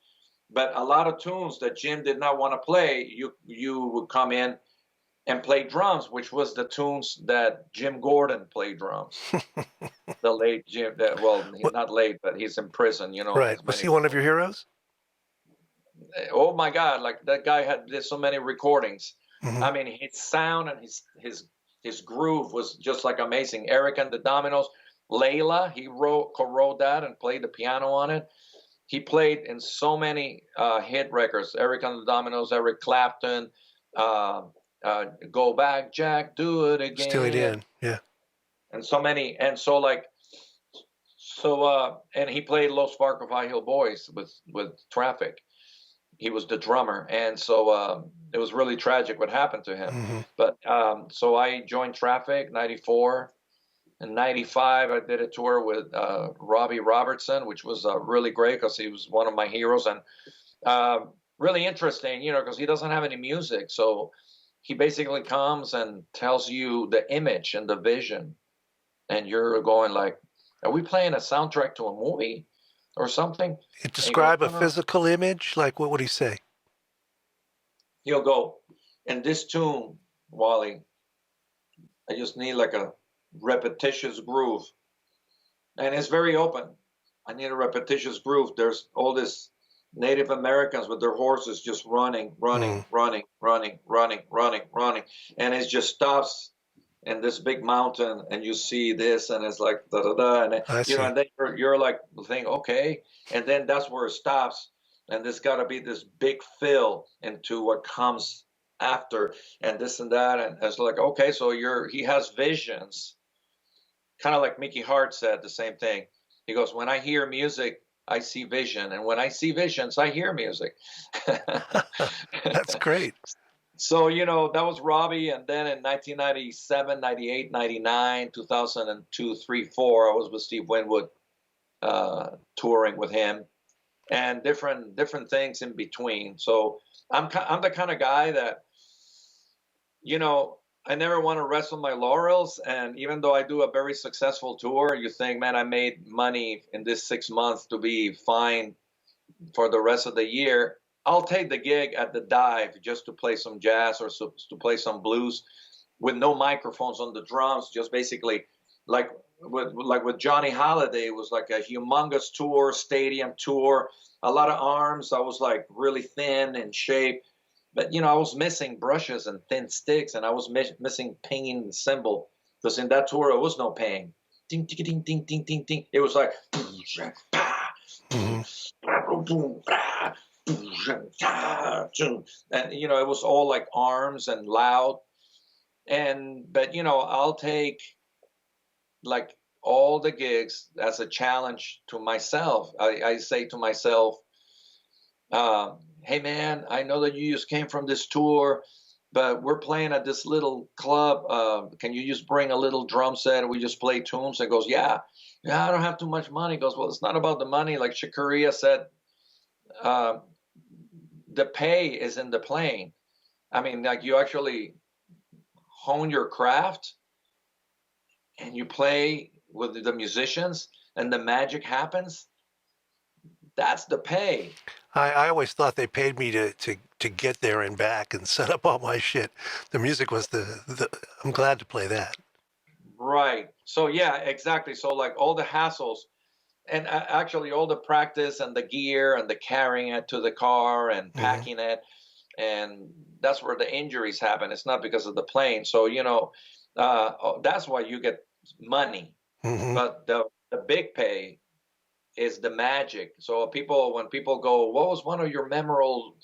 Speaker 2: But a lot of tunes that Jim did not want to play, you would come in and play drums, which was the tunes that Jim Gordon played drums. The late Jim, well, not late, but he's in prison, you know.
Speaker 1: Right. Was he one of your heroes?
Speaker 2: Oh my God! Like that guy did so many recordings. Mm-hmm. I mean, his sound and his groove was just like amazing. Eric and the Dominoes, Layla, he co-wrote that and played the piano on it. He played in so many hit records. Eric and the Dominoes, Eric Clapton, Go Back Jack, Do It Again.
Speaker 1: Steely Dan, yeah.
Speaker 2: And so many, and so and he played Low Spark of High Hill Boys with Traffic. He was the drummer, and so it was really tragic what happened to him. Mm-hmm. But so I joined Traffic, 94. In 95, I did a tour with Robbie Robertson, which was really great because he was one of my heroes, and really interesting, you know, because he doesn't have any music. So he basically comes and tells you the image and the vision, and you're going like, are we playing a soundtrack to a movie or something?
Speaker 1: Describe a physical image? Like, what would he say?
Speaker 2: He'll go, in this tune, Wally, I just need like a repetitious groove, and it's very open. I need a repetitious groove. There's all this Native Americans with their horses just running, and it just stops in this big mountain, and you see this, and it's like da da da, and you know, and then you're like thinking, okay, and then that's where it stops, and there's got to be this big fill into what comes after, and this and that, and it's like, okay, so he has visions. Kind of like Mickey Hart said the same thing. He goes, when I hear music, I see vision. And when I see visions, I hear music.
Speaker 1: That's great.
Speaker 2: So, you know, that was Robbie. And then in 1997, 98, 99, 2002, 3, 4, I was with Steve Winwood touring with him, and different things in between. So I'm the kind of guy that, you know, I never want to rest on my laurels. And even though I do a very successful tour, you think, man, I made money in this 6 months to be fine for the rest of the year. I'll take the gig at the Dive just to play some jazz or to play some blues with no microphones on the drums, just basically like with Johnny Holiday, it was like a humongous tour, stadium tour, a lot of arms. I was like really thin in shape, but I was missing brushes and thin sticks, and I was missing pinging the cymbal, because in that tour there was no ping. Ding ding ding ding ding ding ding. It was like,
Speaker 1: Mhm.
Speaker 2: and it was all like arms and loud. But I'll take like all the gigs as a challenge to myself. I say to myself, hey man, I know that you just came from this tour, but we're playing at this little club. Can you just bring a little drum set and we just play tunes? And goes, yeah, I don't have too much money. He goes, well, it's not about the money. Like Shakaria said, the pay is in the playing. I mean, like you actually hone your craft and you play with the musicians and the magic happens. That's the pay.
Speaker 1: I always thought they paid me to get there and back and set up all my shit. The music was the I'm glad to play that.
Speaker 2: Right. So yeah, exactly. So like all the hassles and actually all the practice and the gear and the carrying it to the car and packing it, and that's where the injuries happen. It's not because of the plane. So that's why you get money.
Speaker 1: Mm-hmm.
Speaker 2: But the big pay is the magic. So when people go, what was one of your memorable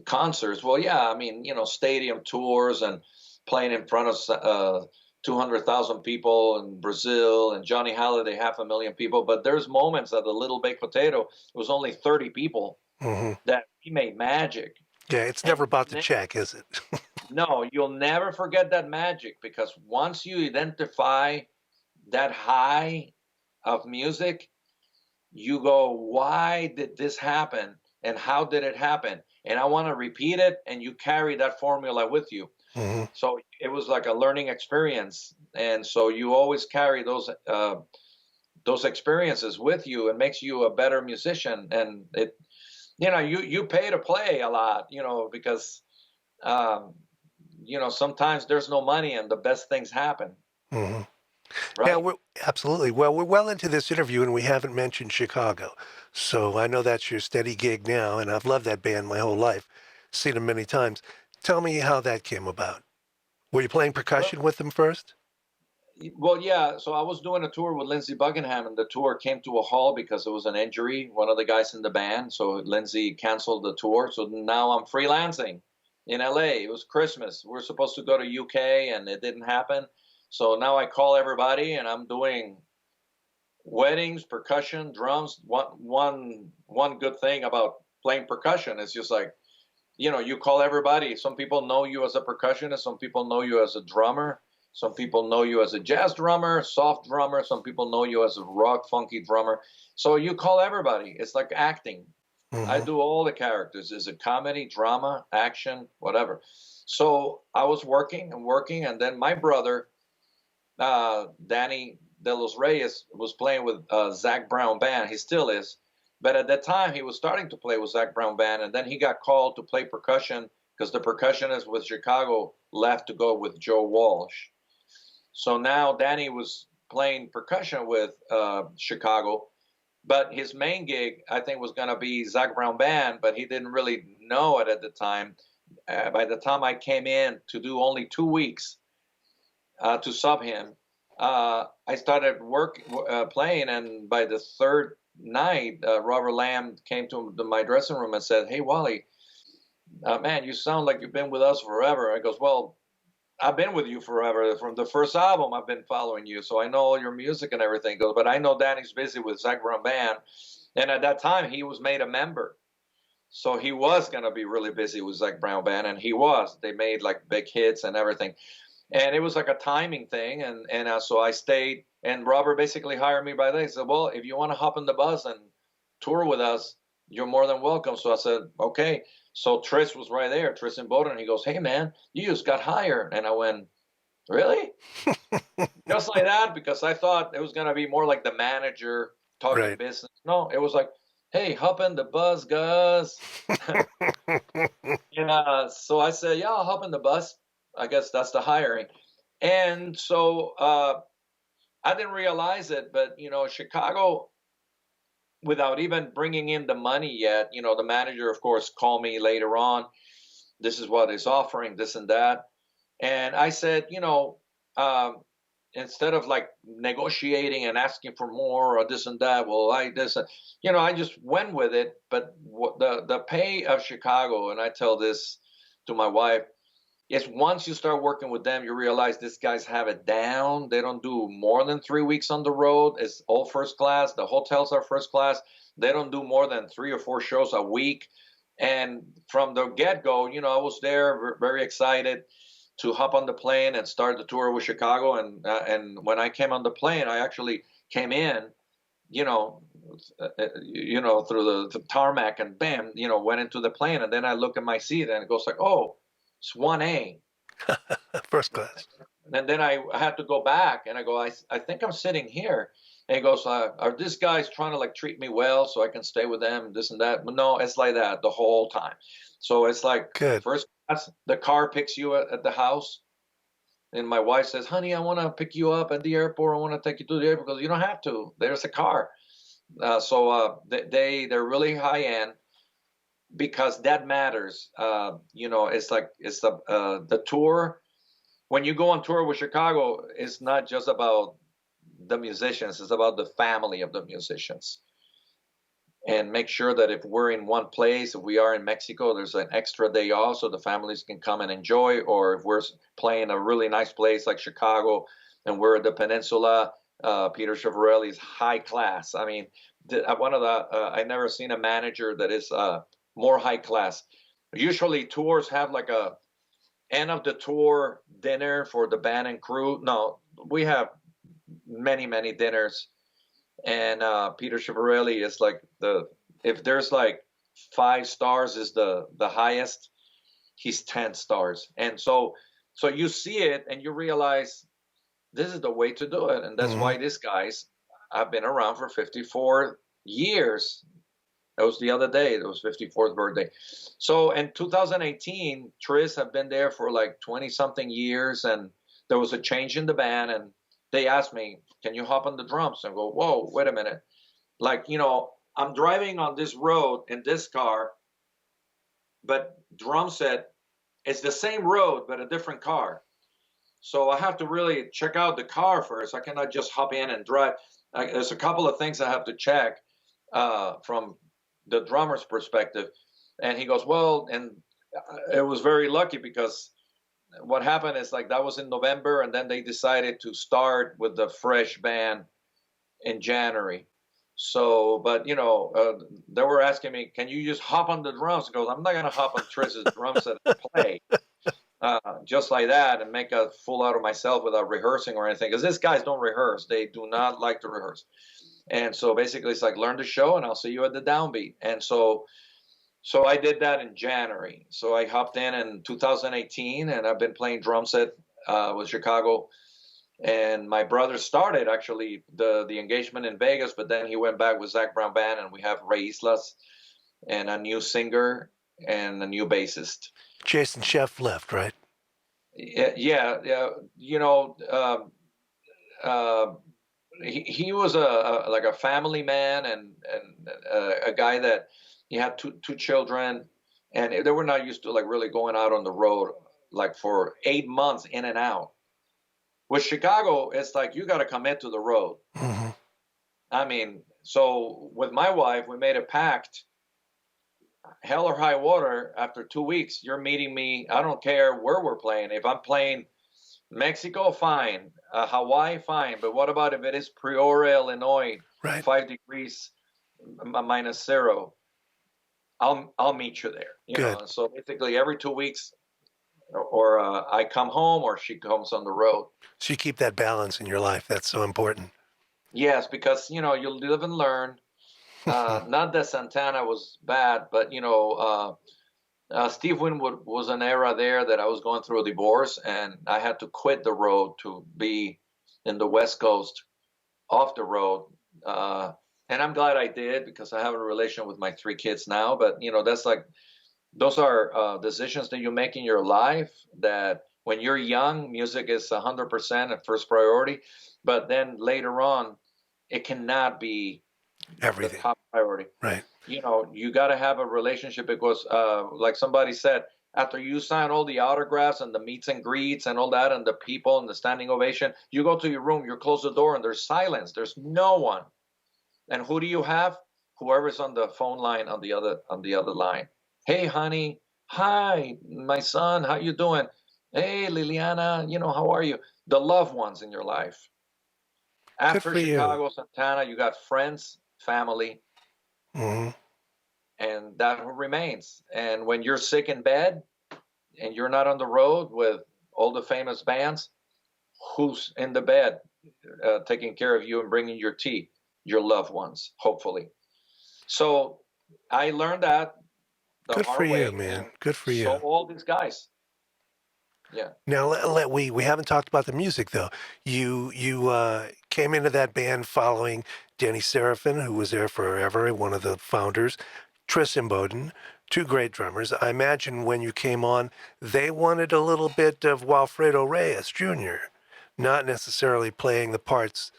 Speaker 2: concerts? Well, yeah, I mean, stadium tours and playing in front of 200,000 people in Brazil, and Johnny Holiday 500,000 people. But there's moments at the Little Baked Potato, it was only 30 people that he made magic.
Speaker 1: Yeah, it's never about the check, is it?
Speaker 2: No, you'll never forget that magic, because once you identify that high of music, you go, why did this happen? And how did it happen? And I want to repeat it. And you carry that formula with you.
Speaker 1: Mm-hmm.
Speaker 2: So it was like a learning experience. And so you always carry those experiences with you. It makes you a better musician. And you pay to play a lot, because, sometimes there's no money and the best things happen.
Speaker 1: Mm-hmm.
Speaker 2: Right?
Speaker 1: Yeah, absolutely. Well, we're well into this interview and we haven't mentioned Chicago. So I know that's your steady gig now, and I've loved that band my whole life. Seen them many times. Tell me how that came about. Were you playing percussion with them first?
Speaker 2: Well, yeah. So I was doing a tour with Lindsey Buckingham, and the tour came to a halt because it was an injury, one of the guys in the band. So Lindsey canceled the tour. So now I'm freelancing in LA. It was Christmas. We're supposed to go to UK, and it didn't happen. So now I call everybody, and I'm doing weddings, percussion, drums. One good thing about playing percussion is just like, you call everybody. Some people know you as a percussionist. Some people know you as a drummer. Some people know you as a jazz drummer, soft drummer. Some people know you as a rock, funky drummer. So you call everybody. It's like acting.
Speaker 1: Mm-hmm.
Speaker 2: I do all the characters. Is it comedy, drama, action, whatever? So I was working, and then my brother, Danny De Los Reyes, was playing with Zach Brown Band. He still is. But at that time, he was starting to play with Zach Brown Band, and then he got called to play percussion because the percussionist with Chicago left to go with Joe Walsh. So now Danny was playing percussion with Chicago, but his main gig, I think, was going to be Zach Brown Band, but he didn't really know it at the time. By the time I came in to do only 2 weeks to sub him, I started playing, and by the third night, Robert Lamb came to my dressing room and said, "Hey, Wally, man, you sound like you've been with us forever." I goes, "Well, I've been with you forever. From the first album, I've been following you, so I know all your music and everything." He goes, "But I know Danny's busy with Zach Brown Band." And at that time, he was made a member. So he was going to be really busy with Zach Brown Band, and he was. They made like big hits and everything. And it was like a timing thing, and so I stayed, and Robert basically hired me by then. He said, "Well, if you want to hop in the bus and tour with us, you're more than welcome." So I said, "Okay." So Tris was right there, Tristan Bowden. He goes, "Hey, man, you just got hired." And I went, "Really?" Just like that, because I thought it was going to be more like the manager talking business. No, it was like, "Hey, hop in the bus, Gus." So I said, "Yeah, I'll hop in the bus." I guess that's the hiring. And so I didn't realize it, but Chicago, without even bringing in the money yet, the manager, of course, called me later on. This is what he's offering, this and that. And I said, instead of like negotiating and asking for more or this and that, well, I just went with it. But the pay of Chicago, and I tell this to my wife, is once you start working with them, you realize these guys have it down. They don't do more than 3 weeks on the road. It's all first class. The hotels are first class. They don't do more than 3 or 4 shows a week. And from the get-go, I was there very excited to hop on the plane and start the tour with Chicago. And when I came on the plane, I actually came in, through the tarmac and bam, went into the plane. And then I look at my seat and it goes like, oh, it's 1A.
Speaker 1: First class.
Speaker 2: And then I had to go back and I go, I think I'm sitting here. And he goes, are these guys trying to like treat me well so I can stay with them, this and that? But no, it's like that the whole time. So it's like
Speaker 1: Good.
Speaker 2: First class, the car picks you at the house. And my wife says, honey, I want to pick you up at the airport. I want to take you to the airport. Because you don't have to. There's a car. So they're really high end because that matters. It's the tour. When you go on tour with Chicago, it's not just about the musicians. It's about the family of the musicians. And make sure that if we're in one place, if we are in Mexico, there's an extra day off so the families can come and enjoy. Or if we're playing a really nice place like Chicago and we're at the peninsula, Peter Chiavarelli is high class. I mean, I never seen a manager that is more high class. Usually tours have like a end of the tour dinner for the band and crew. No, we have many, many dinners. And Peter Chiavarelli is like if there's like 5 stars is the highest, he's 10 stars. And so you see it and you realize this is the way to do it. And that's why these guys have been around for 54 years. That was the other day. It was 54th birthday. So in 2018, Tris have been there for like 20 something years. And there was a change in the band and they asked me, can you hop on the drums? And I go, whoa, wait a minute. Like, I'm driving on this road in this car, but drum set is the same road, but a different car. So I have to really check out the car first. I cannot just hop in and drive. There's a couple of things I have to check from the drummer's perspective. And he goes, well, and it was very lucky because what happened is like that was in November and then they decided to start with the fresh band in January. So, but they were asking me, can you just hop on the drums? He goes, I'm not going to hop on Tris's drum set and play just like that and make a fool out of myself without rehearsing or anything. Because these guys don't rehearse. They do not like to rehearse. And so basically it's like, learn the show and I'll see you at the downbeat. And so I did that in January. So I hopped in 2018, and I've been playing drum set with Chicago. And my brother started actually the engagement in Vegas, but then he went back with Zach Brown Band, and we have Ray Islas and a new singer and a new bassist.
Speaker 1: Jason Sheff left, right?
Speaker 2: Yeah. He was like a family man and a guy that. He had two children, and they were not used to like really going out on the road like for 8 months in and out. With Chicago, it's like you got to commit to the road.
Speaker 1: Mm-hmm.
Speaker 2: I mean, so with my wife, we made a pact. Hell or high water, after 2 weeks, you're meeting me. I don't care where we're playing. If I'm playing Mexico, fine. Hawaii, fine. But what about if it is Peoria, Illinois,
Speaker 1: right.
Speaker 2: 5 degrees -0? I'll meet you there. You know? So basically every 2 weeks or I come home or she comes on the road.
Speaker 1: So you keep that balance in your life. That's so important.
Speaker 2: Yes, because, you live and learn. Not that Santana was bad, but, Steve Winwood was an era there that I was going through a divorce and I had to quit the road to be in the West Coast off the road. And I'm glad I did because I have a relation with my 3 kids now. But, that's like, those are decisions that you make in your life that When you're young, music is 100% a first priority, but then later on, it cannot be the
Speaker 1: Everything.
Speaker 2: top priority.
Speaker 1: Right.
Speaker 2: You know, you got to have a relationship because, like somebody said, after you sign all the autographs and the meets and greets and all that, and the people and the standing ovation, you go to your room, you close the door, and there's silence. There's no one. And who do you have? Whoever's on the phone line on the other line. Hey, honey. Hi, my son. How you doing? Hey, Liliana. You know, how are you? The loved ones in your life.
Speaker 1: Good
Speaker 2: After
Speaker 1: for you.
Speaker 2: Chicago, Santana, you got friends, family,
Speaker 1: Hmm.
Speaker 2: and that remains. And when you're sick in bed and you're not on the road with all the famous bands, who's in the bed taking care of you and bringing your tea? Your loved ones, hopefully. So I learned that the
Speaker 1: Good for
Speaker 2: hard
Speaker 1: you,
Speaker 2: way,
Speaker 1: man.
Speaker 2: and
Speaker 1: Good for
Speaker 2: so
Speaker 1: you.
Speaker 2: all these guys. Yeah.
Speaker 1: Now, we haven't talked about the music though. You came into that band following Danny Serafin, who was there forever, one of the founders, Tris Imboden, two great drummers. I imagine when you came on, they wanted a little bit of Walfredo Reyes Jr., not necessarily playing the parts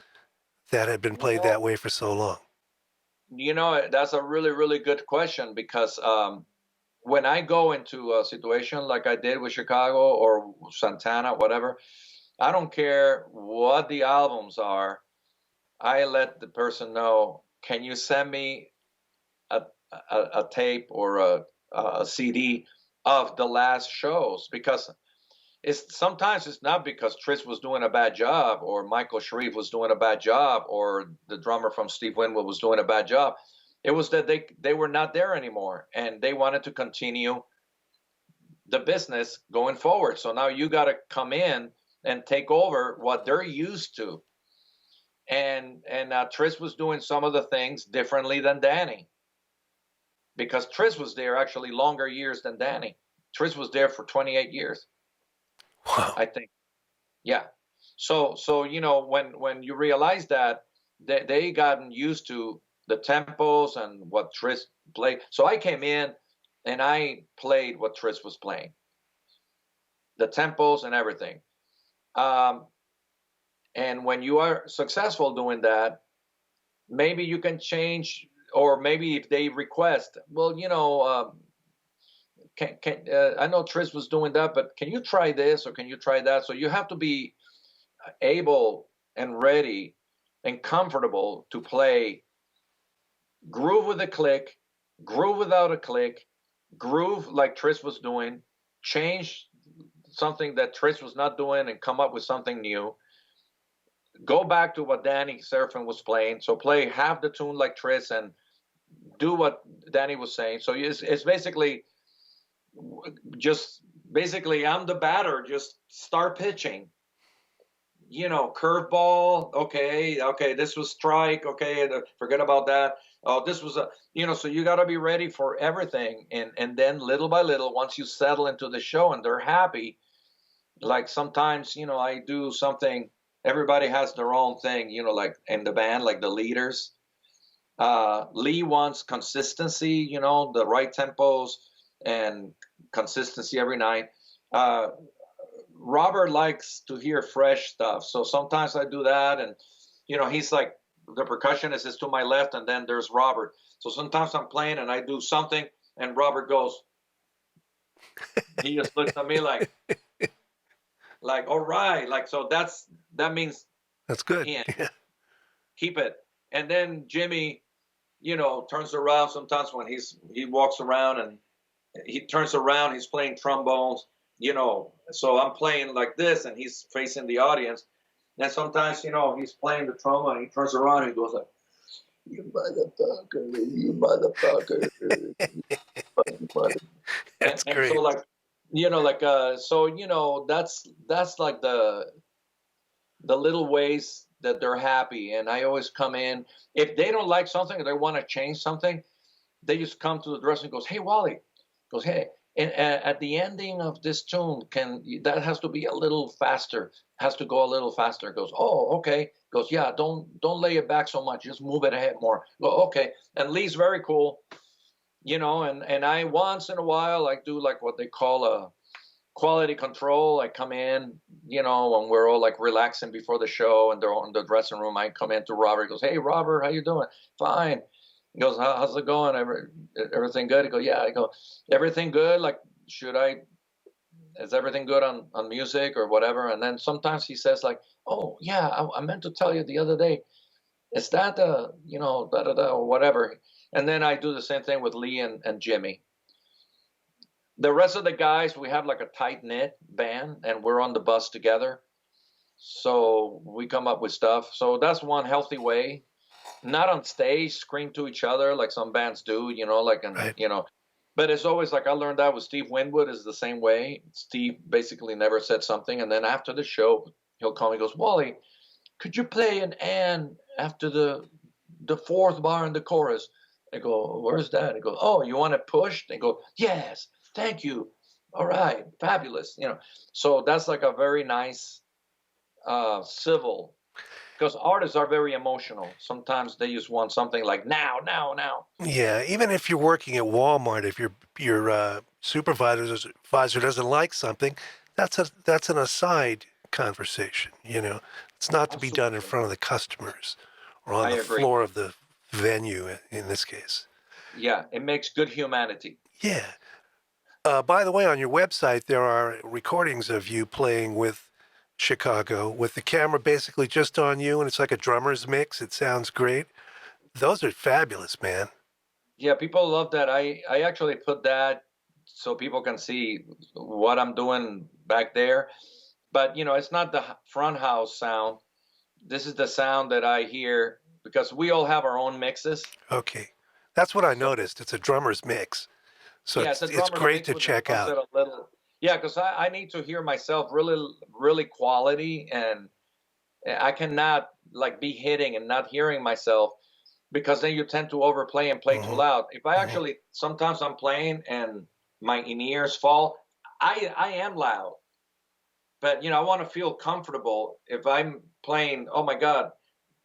Speaker 1: that had been played that
Speaker 2: Well,
Speaker 1: way for so long.
Speaker 2: you know, that's a really, really good question because when I go into a situation like I did with Chicago or Santana, whatever, I don't care what the albums are. I let the person know, can you send me a, a tape or a CD of the last shows? Because sometimes it's not because Tris was doing a bad job or Michael Sharif was doing a bad job or the drummer from Steve Winwood was doing a bad job. It was that they were not there anymore and they wanted to continue the business going forward. So now you got to come in and take over what they're used to. And Tris was doing some of the things differently than Danny because Tris was there actually longer years than Danny. Tris was there for 28 years,
Speaker 1: Wow.
Speaker 2: I think. Yeah. So you know when you realize that they gotten used to the tempos and what Tris played. So I came in and I played what Tris was playing, the tempos and everything. Um, and when you are successful doing that, maybe you can change, or maybe if they request, well, you know, I know Tris was doing that, but can you try this or can you try that? So you have to be able and ready and comfortable to play groove with a click, groove without a click, groove like Tris was doing, change something that Tris was not doing and come up with something new. Go back to what Danny Serafin was playing. So play half the tune like Tris and do what Danny was saying. So it's basically just basically I'm the batter, just start pitching. You know, curveball. Okay, this was strike. Okay, forget about that. Oh, this was a, you know, so you got to be ready for everything, and then little by little, once you settle into the show and they're happy, like sometimes, you know, I do something. Everybody has their own thing, you know, like in the band, like the leaders. Lee wants consistency, you know, the right tempos and consistency every night. Uh, Robert likes to hear fresh stuff, so sometimes I do that, and you know, he's like the percussionist is to my left, and then there's Robert. So sometimes I'm playing and I do something, and Robert goes, he just looks at me like, all right, like so that means
Speaker 1: That's good.
Speaker 2: in,
Speaker 1: Yeah.
Speaker 2: keep it. And then Jimmy, you know, turns around sometimes when he walks around and he turns around, he's playing trombones, you know, so I'm playing like this and he's facing the audience. And sometimes, you know, he's playing the trombone and he turns around and he goes like, you motherfucker.
Speaker 1: That's
Speaker 2: And so
Speaker 1: great.
Speaker 2: like, you know, like, so, you know, that's like the little ways that they're happy. And I always come in, if they don't like something or they want to change something, they just come to the dressing and goes, hey, Wally, goes, hey, and at the ending of this tune, that has to be a little faster, has to go a little faster. Goes, oh, okay. Goes, yeah, don't lay it back so much, just move it ahead more. Go, okay. And Lee's very cool, you know, and I once in a while I do like what they call quality control. I come in, when we're all like relaxing before the show and they're in the dressing room. I come into Robert. He goes, "Hey, Robert, how you doing?" "Fine." He goes, "How's it going? Everything good?" I go, "Yeah." I go, "Everything good? Like, is everything good on music or whatever?" And then sometimes he says like, "Oh yeah, I meant to tell you the other day. Is that da da da or whatever?" And then I do the same thing with Lee and Jimmy. The rest of the guys, we have like a tight knit band, and we're on the bus together. So we come up with stuff. So that's one healthy way. Not on stage, scream to each other like some bands do,
Speaker 1: Right.
Speaker 2: But it's always like I learned that with Steve Winwood is the same way. Steve basically never said something, and then after the show, he'll call me. He goes, "Wally, could you play an and after the fourth bar in the chorus?" I go, "Where's that?" He goes, "Oh, you want it pushed?" I go, "Yes, thank you. All right, fabulous." So that's like a very nice civil, because artists are very emotional. Sometimes they just want something like now, now, now.
Speaker 1: Yeah, even if you're working at Walmart, if your supervisor doesn't like something, that's an aside conversation. It's not to be done in
Speaker 2: Absolutely.
Speaker 1: front of the customers or on
Speaker 2: I
Speaker 1: the
Speaker 2: agree.
Speaker 1: floor of the venue in this case.
Speaker 2: Yeah, it makes good humanity.
Speaker 1: Yeah. By the way, on your website there are recordings of you playing with Chicago with the camera basically just on you, and it's like a drummer's mix. It sounds great. Those are fabulous, man.
Speaker 2: Yeah, people love that. I actually put that so people can see what I'm doing back there. But it's not the front house sound. This is the sound that I hear because we all have our own mixes.
Speaker 1: Okay. That's what I
Speaker 2: So
Speaker 1: noticed. It's a drummer's mix. So
Speaker 2: yeah, it's a
Speaker 1: it's
Speaker 2: drummer's
Speaker 1: great
Speaker 2: mix
Speaker 1: to
Speaker 2: with the
Speaker 1: check
Speaker 2: drum
Speaker 1: out.
Speaker 2: set a little. Yeah, because I need to hear myself really, really quality, and I cannot like be hitting and not hearing myself, because then you tend to overplay and play too
Speaker 1: Hmm.
Speaker 2: loud. If I
Speaker 1: Hmm.
Speaker 2: actually sometimes I'm playing and my in-ears fall, I am loud, but I want to feel comfortable. If I'm playing, oh my God,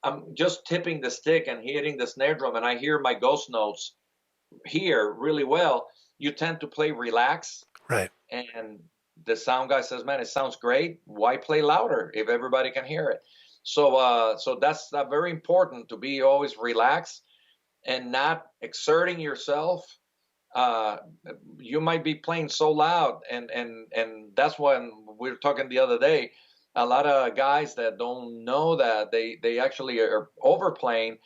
Speaker 2: I'm just tipping the stick and hitting the snare drum, and I hear my ghost notes here really well. You tend to play relax,
Speaker 1: Right.
Speaker 2: and the sound guy says, "Man, it sounds great. Why play louder if everybody can hear it?" So that's very important to be always relaxed and not exerting yourself. Uh, you might be playing so loud, and that's when we were talking the other day. A lot of guys that don't know that they actually are overplaying,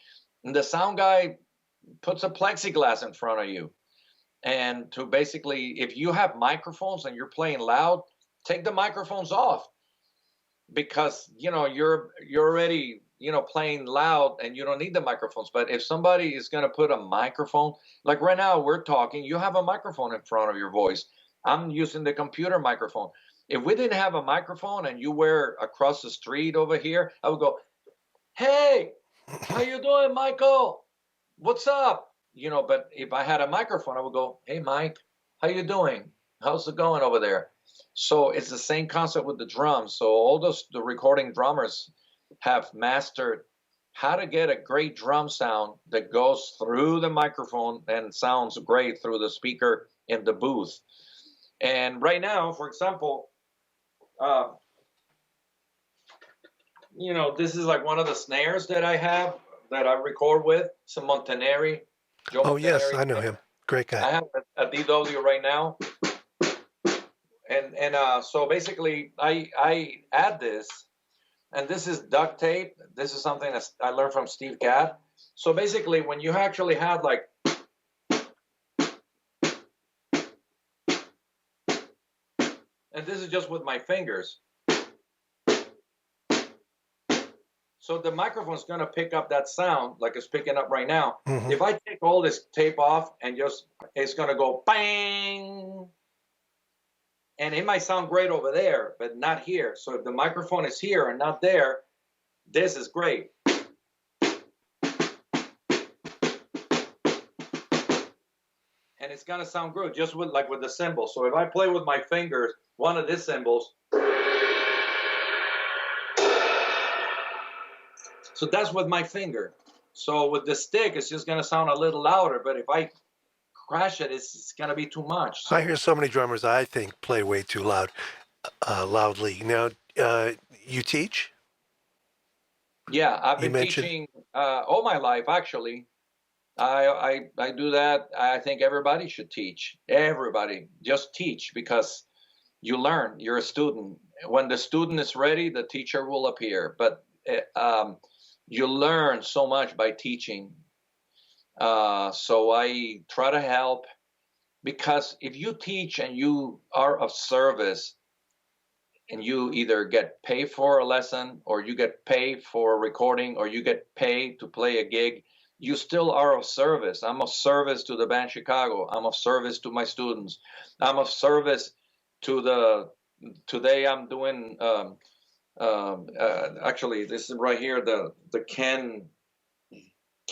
Speaker 2: and the sound guy puts a plexiglass in front of you, and to basically, if you have microphones and you're playing loud, take the microphones off, because you're already playing loud and you don't need the microphones. But if somebody is going to put a microphone, like right now we're talking, you have a microphone in front of your voice. I'm using the computer microphone. If we didn't have a microphone and you were across the street over here, I would go, "Hey, how you doing, Michael? What's up?" But if I had a microphone, I would go, "Hey, Mike, how you doing? How's it going over there?" So it's the same concept with the drums. So all the recording drummers have mastered how to get a great drum sound that goes through the microphone and sounds great through the speaker in the booth. And right now, for example, uh, this is like one of the snares that I have that I record with. It's a Montanari, Joe
Speaker 1: Oh, yes,
Speaker 2: Montanari
Speaker 1: I know
Speaker 2: snare.
Speaker 1: him. Great guy.
Speaker 2: I have a DW right now, and so basically I add this, and this is duct tape. This is something that I learned from Steve Gadd. So basically, when you actually have like, and this is just with my fingers. So the microphone is going to pick up that sound like it's picking up right now.
Speaker 1: Hmm.
Speaker 2: If I take all this tape off and it's going to go bang. And it might sound great over there, but not here. So if the microphone is here and not there, this is great. And it's going to sound good just with the cymbals. So if I play with my fingers, one of these cymbals, so that's with my finger. So with the stick, it's just going to sound a little louder. But if I crash it, it's gonna be too much.
Speaker 1: I
Speaker 2: So
Speaker 1: hear so many drummers I think play way too loudly. Now, you teach?
Speaker 2: yeah, I've
Speaker 1: You
Speaker 2: been
Speaker 1: mentioned.
Speaker 2: teaching all my life actually. I do that. I think everybody should teach. Everybody just teach because you learn. You're a student. When the student is ready, the teacher will appear. But you learn so much by teaching. So I try to help because if you teach and you are of service and you either get paid for a lesson or you get paid for a recording or you get paid to play a gig, you still are of service. I'm of service to the band Chicago. I'm of service to my students. I'm of service to the, today I'm doing, actually, this is right here, the Ken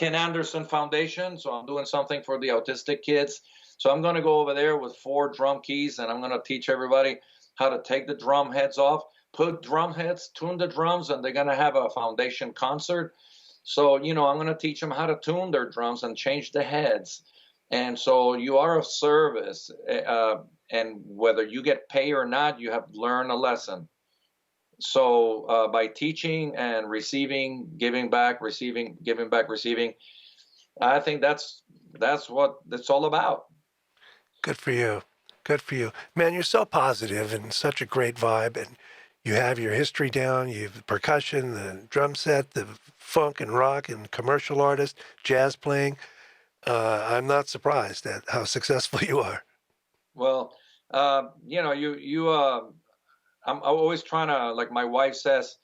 Speaker 2: Anderson Foundation. So I'm doing something for the autistic kids. So I'm going to go over there with 4 drum keys and I'm going to teach everybody how to take the drum heads off, put drum heads, tune the drums, and they're going to have a foundation concert. So, I'm going to teach them how to tune their drums and change the heads. And so you are of service. And whether you get paid or not, you have learned a lesson. So by teaching and receiving, giving back, receiving, giving back, receiving, I think that's what it's all about.
Speaker 1: Good for you. Good for you. Man, you're so positive and such a great vibe. And you have your history down. You have the percussion, the drum set, the funk and rock and commercial artist, jazz playing. I'm not surprised at how successful you are.
Speaker 2: Well, I'm always trying to, like my wife says,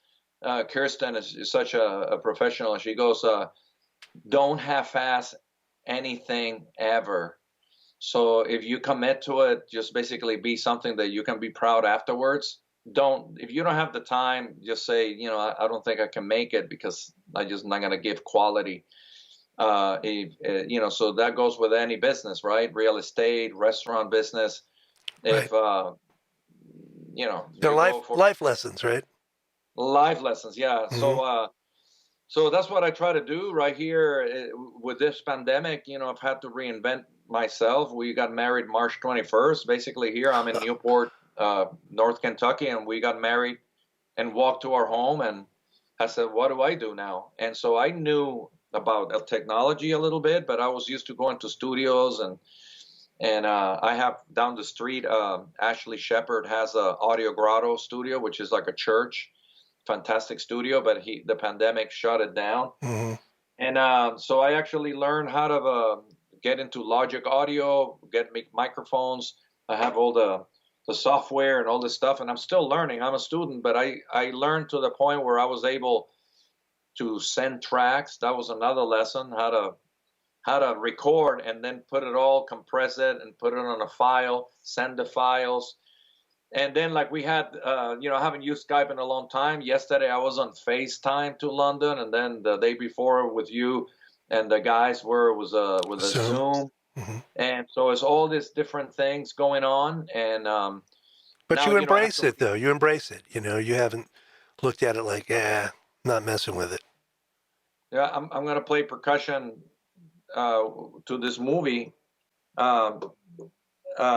Speaker 2: Kirsten is such a professional. She goes, don't half-ass anything ever. So if you commit to it, just basically be something that you can be proud afterwards. If you don't have the time, just say, I don't think I can make it because I just not going to give quality. So that goes with any business, right? Real estate, restaurant business. If,
Speaker 1: Right. They're life lessons, right?
Speaker 2: Life lessons, yeah.
Speaker 1: Mm-hmm.
Speaker 2: So that's what I try to do right here with this pandemic. I've had to reinvent myself. We got married March 21st. Basically, here I'm in Newport, North Kentucky, and we got married and walked to our home. And I said, "What do I do now?" And so I knew about technology a little bit, but I was used to going to studios and I have down the street. Ashley Shepard has a Audio Grotto studio, which is like a church. Fantastic studio, but the pandemic shut it down.
Speaker 1: Mm-hmm.
Speaker 2: And so I actually learned how to get into Logic Audio, make microphones. I have all the software and all this stuff, and I'm still learning. I'm a student, but I learned to the point where I was able to send tracks. That was another lesson, how to record and then put it all, compress it, and put it on a file, send the files. And then, like we had, I haven't used Skype in a long time. Yesterday, I was on FaceTime to London, and then the day before with you and the guys were with a Zoom.
Speaker 1: Mm-hmm.
Speaker 2: And so it's all these different things going on. And
Speaker 1: but
Speaker 2: now,
Speaker 1: you embrace it, though. You embrace it. You haven't looked at it like, not messing with it.
Speaker 2: Yeah, I'm going to play percussion to this movie,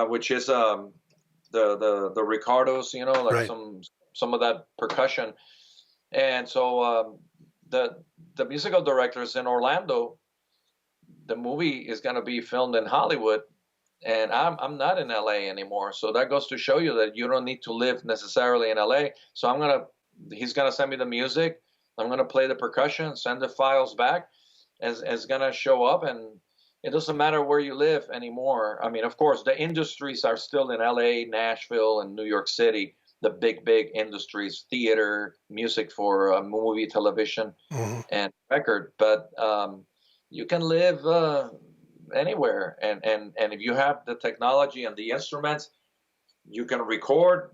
Speaker 2: which is the Ricardos, like
Speaker 1: right.
Speaker 2: some of that percussion. And so the musical directors in Orlando, the movie is going to be filmed in Hollywood, and I'm not in LA anymore. So that goes to show you that you don't need to live necessarily in LA. So he's going to send me the music. I'm going to play the percussion, send the files back as going to show up. And it doesn't matter where you live anymore. I mean, of course, the industries are still in LA, Nashville, and New York City, the big industries, theater, music for movie, television,
Speaker 1: mm-hmm.
Speaker 2: and record. But you can live anywhere. And if you have the technology and the instruments, you can record.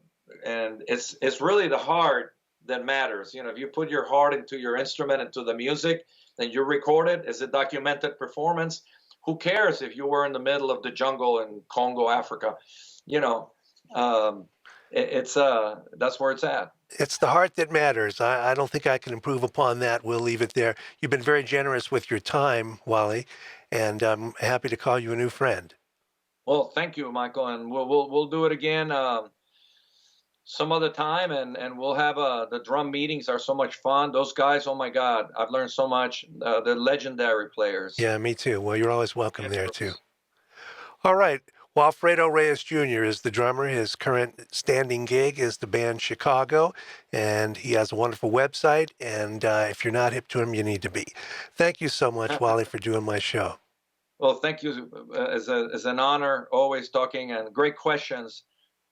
Speaker 2: And it's really the heart that matters. If you put your heart into your instrument, into the music, and you record it as a documented performance, who cares if you were in the middle of the jungle in Congo, Africa? That's where it's at.
Speaker 1: It's the heart that matters. I don't think I can improve upon that. We'll leave it there. You've been very generous with your time, Wally, and I'm happy to call you a new friend.
Speaker 2: Well, thank you, Michael, and we'll do it again some other time, and we'll have the drum meetings are so much fun. Those guys, oh my God, I've learned so much. They're legendary players.
Speaker 1: Yeah, me too. Well, you're always welcome
Speaker 2: Yeah.
Speaker 1: there too. All right. Walfredo Reyes Jr. is the drummer. His current standing gig is the band Chicago, and he has a wonderful website. And if you're not hip to him, you need to be. Thank you so much, Wally, for doing my show.
Speaker 2: Well, thank you. As an honor, always talking and great questions.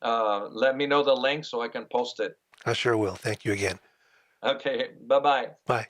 Speaker 2: Let me know the link so I can post it.
Speaker 1: I sure will. Thank you again.
Speaker 2: Okay. Bye-bye.
Speaker 1: Bye.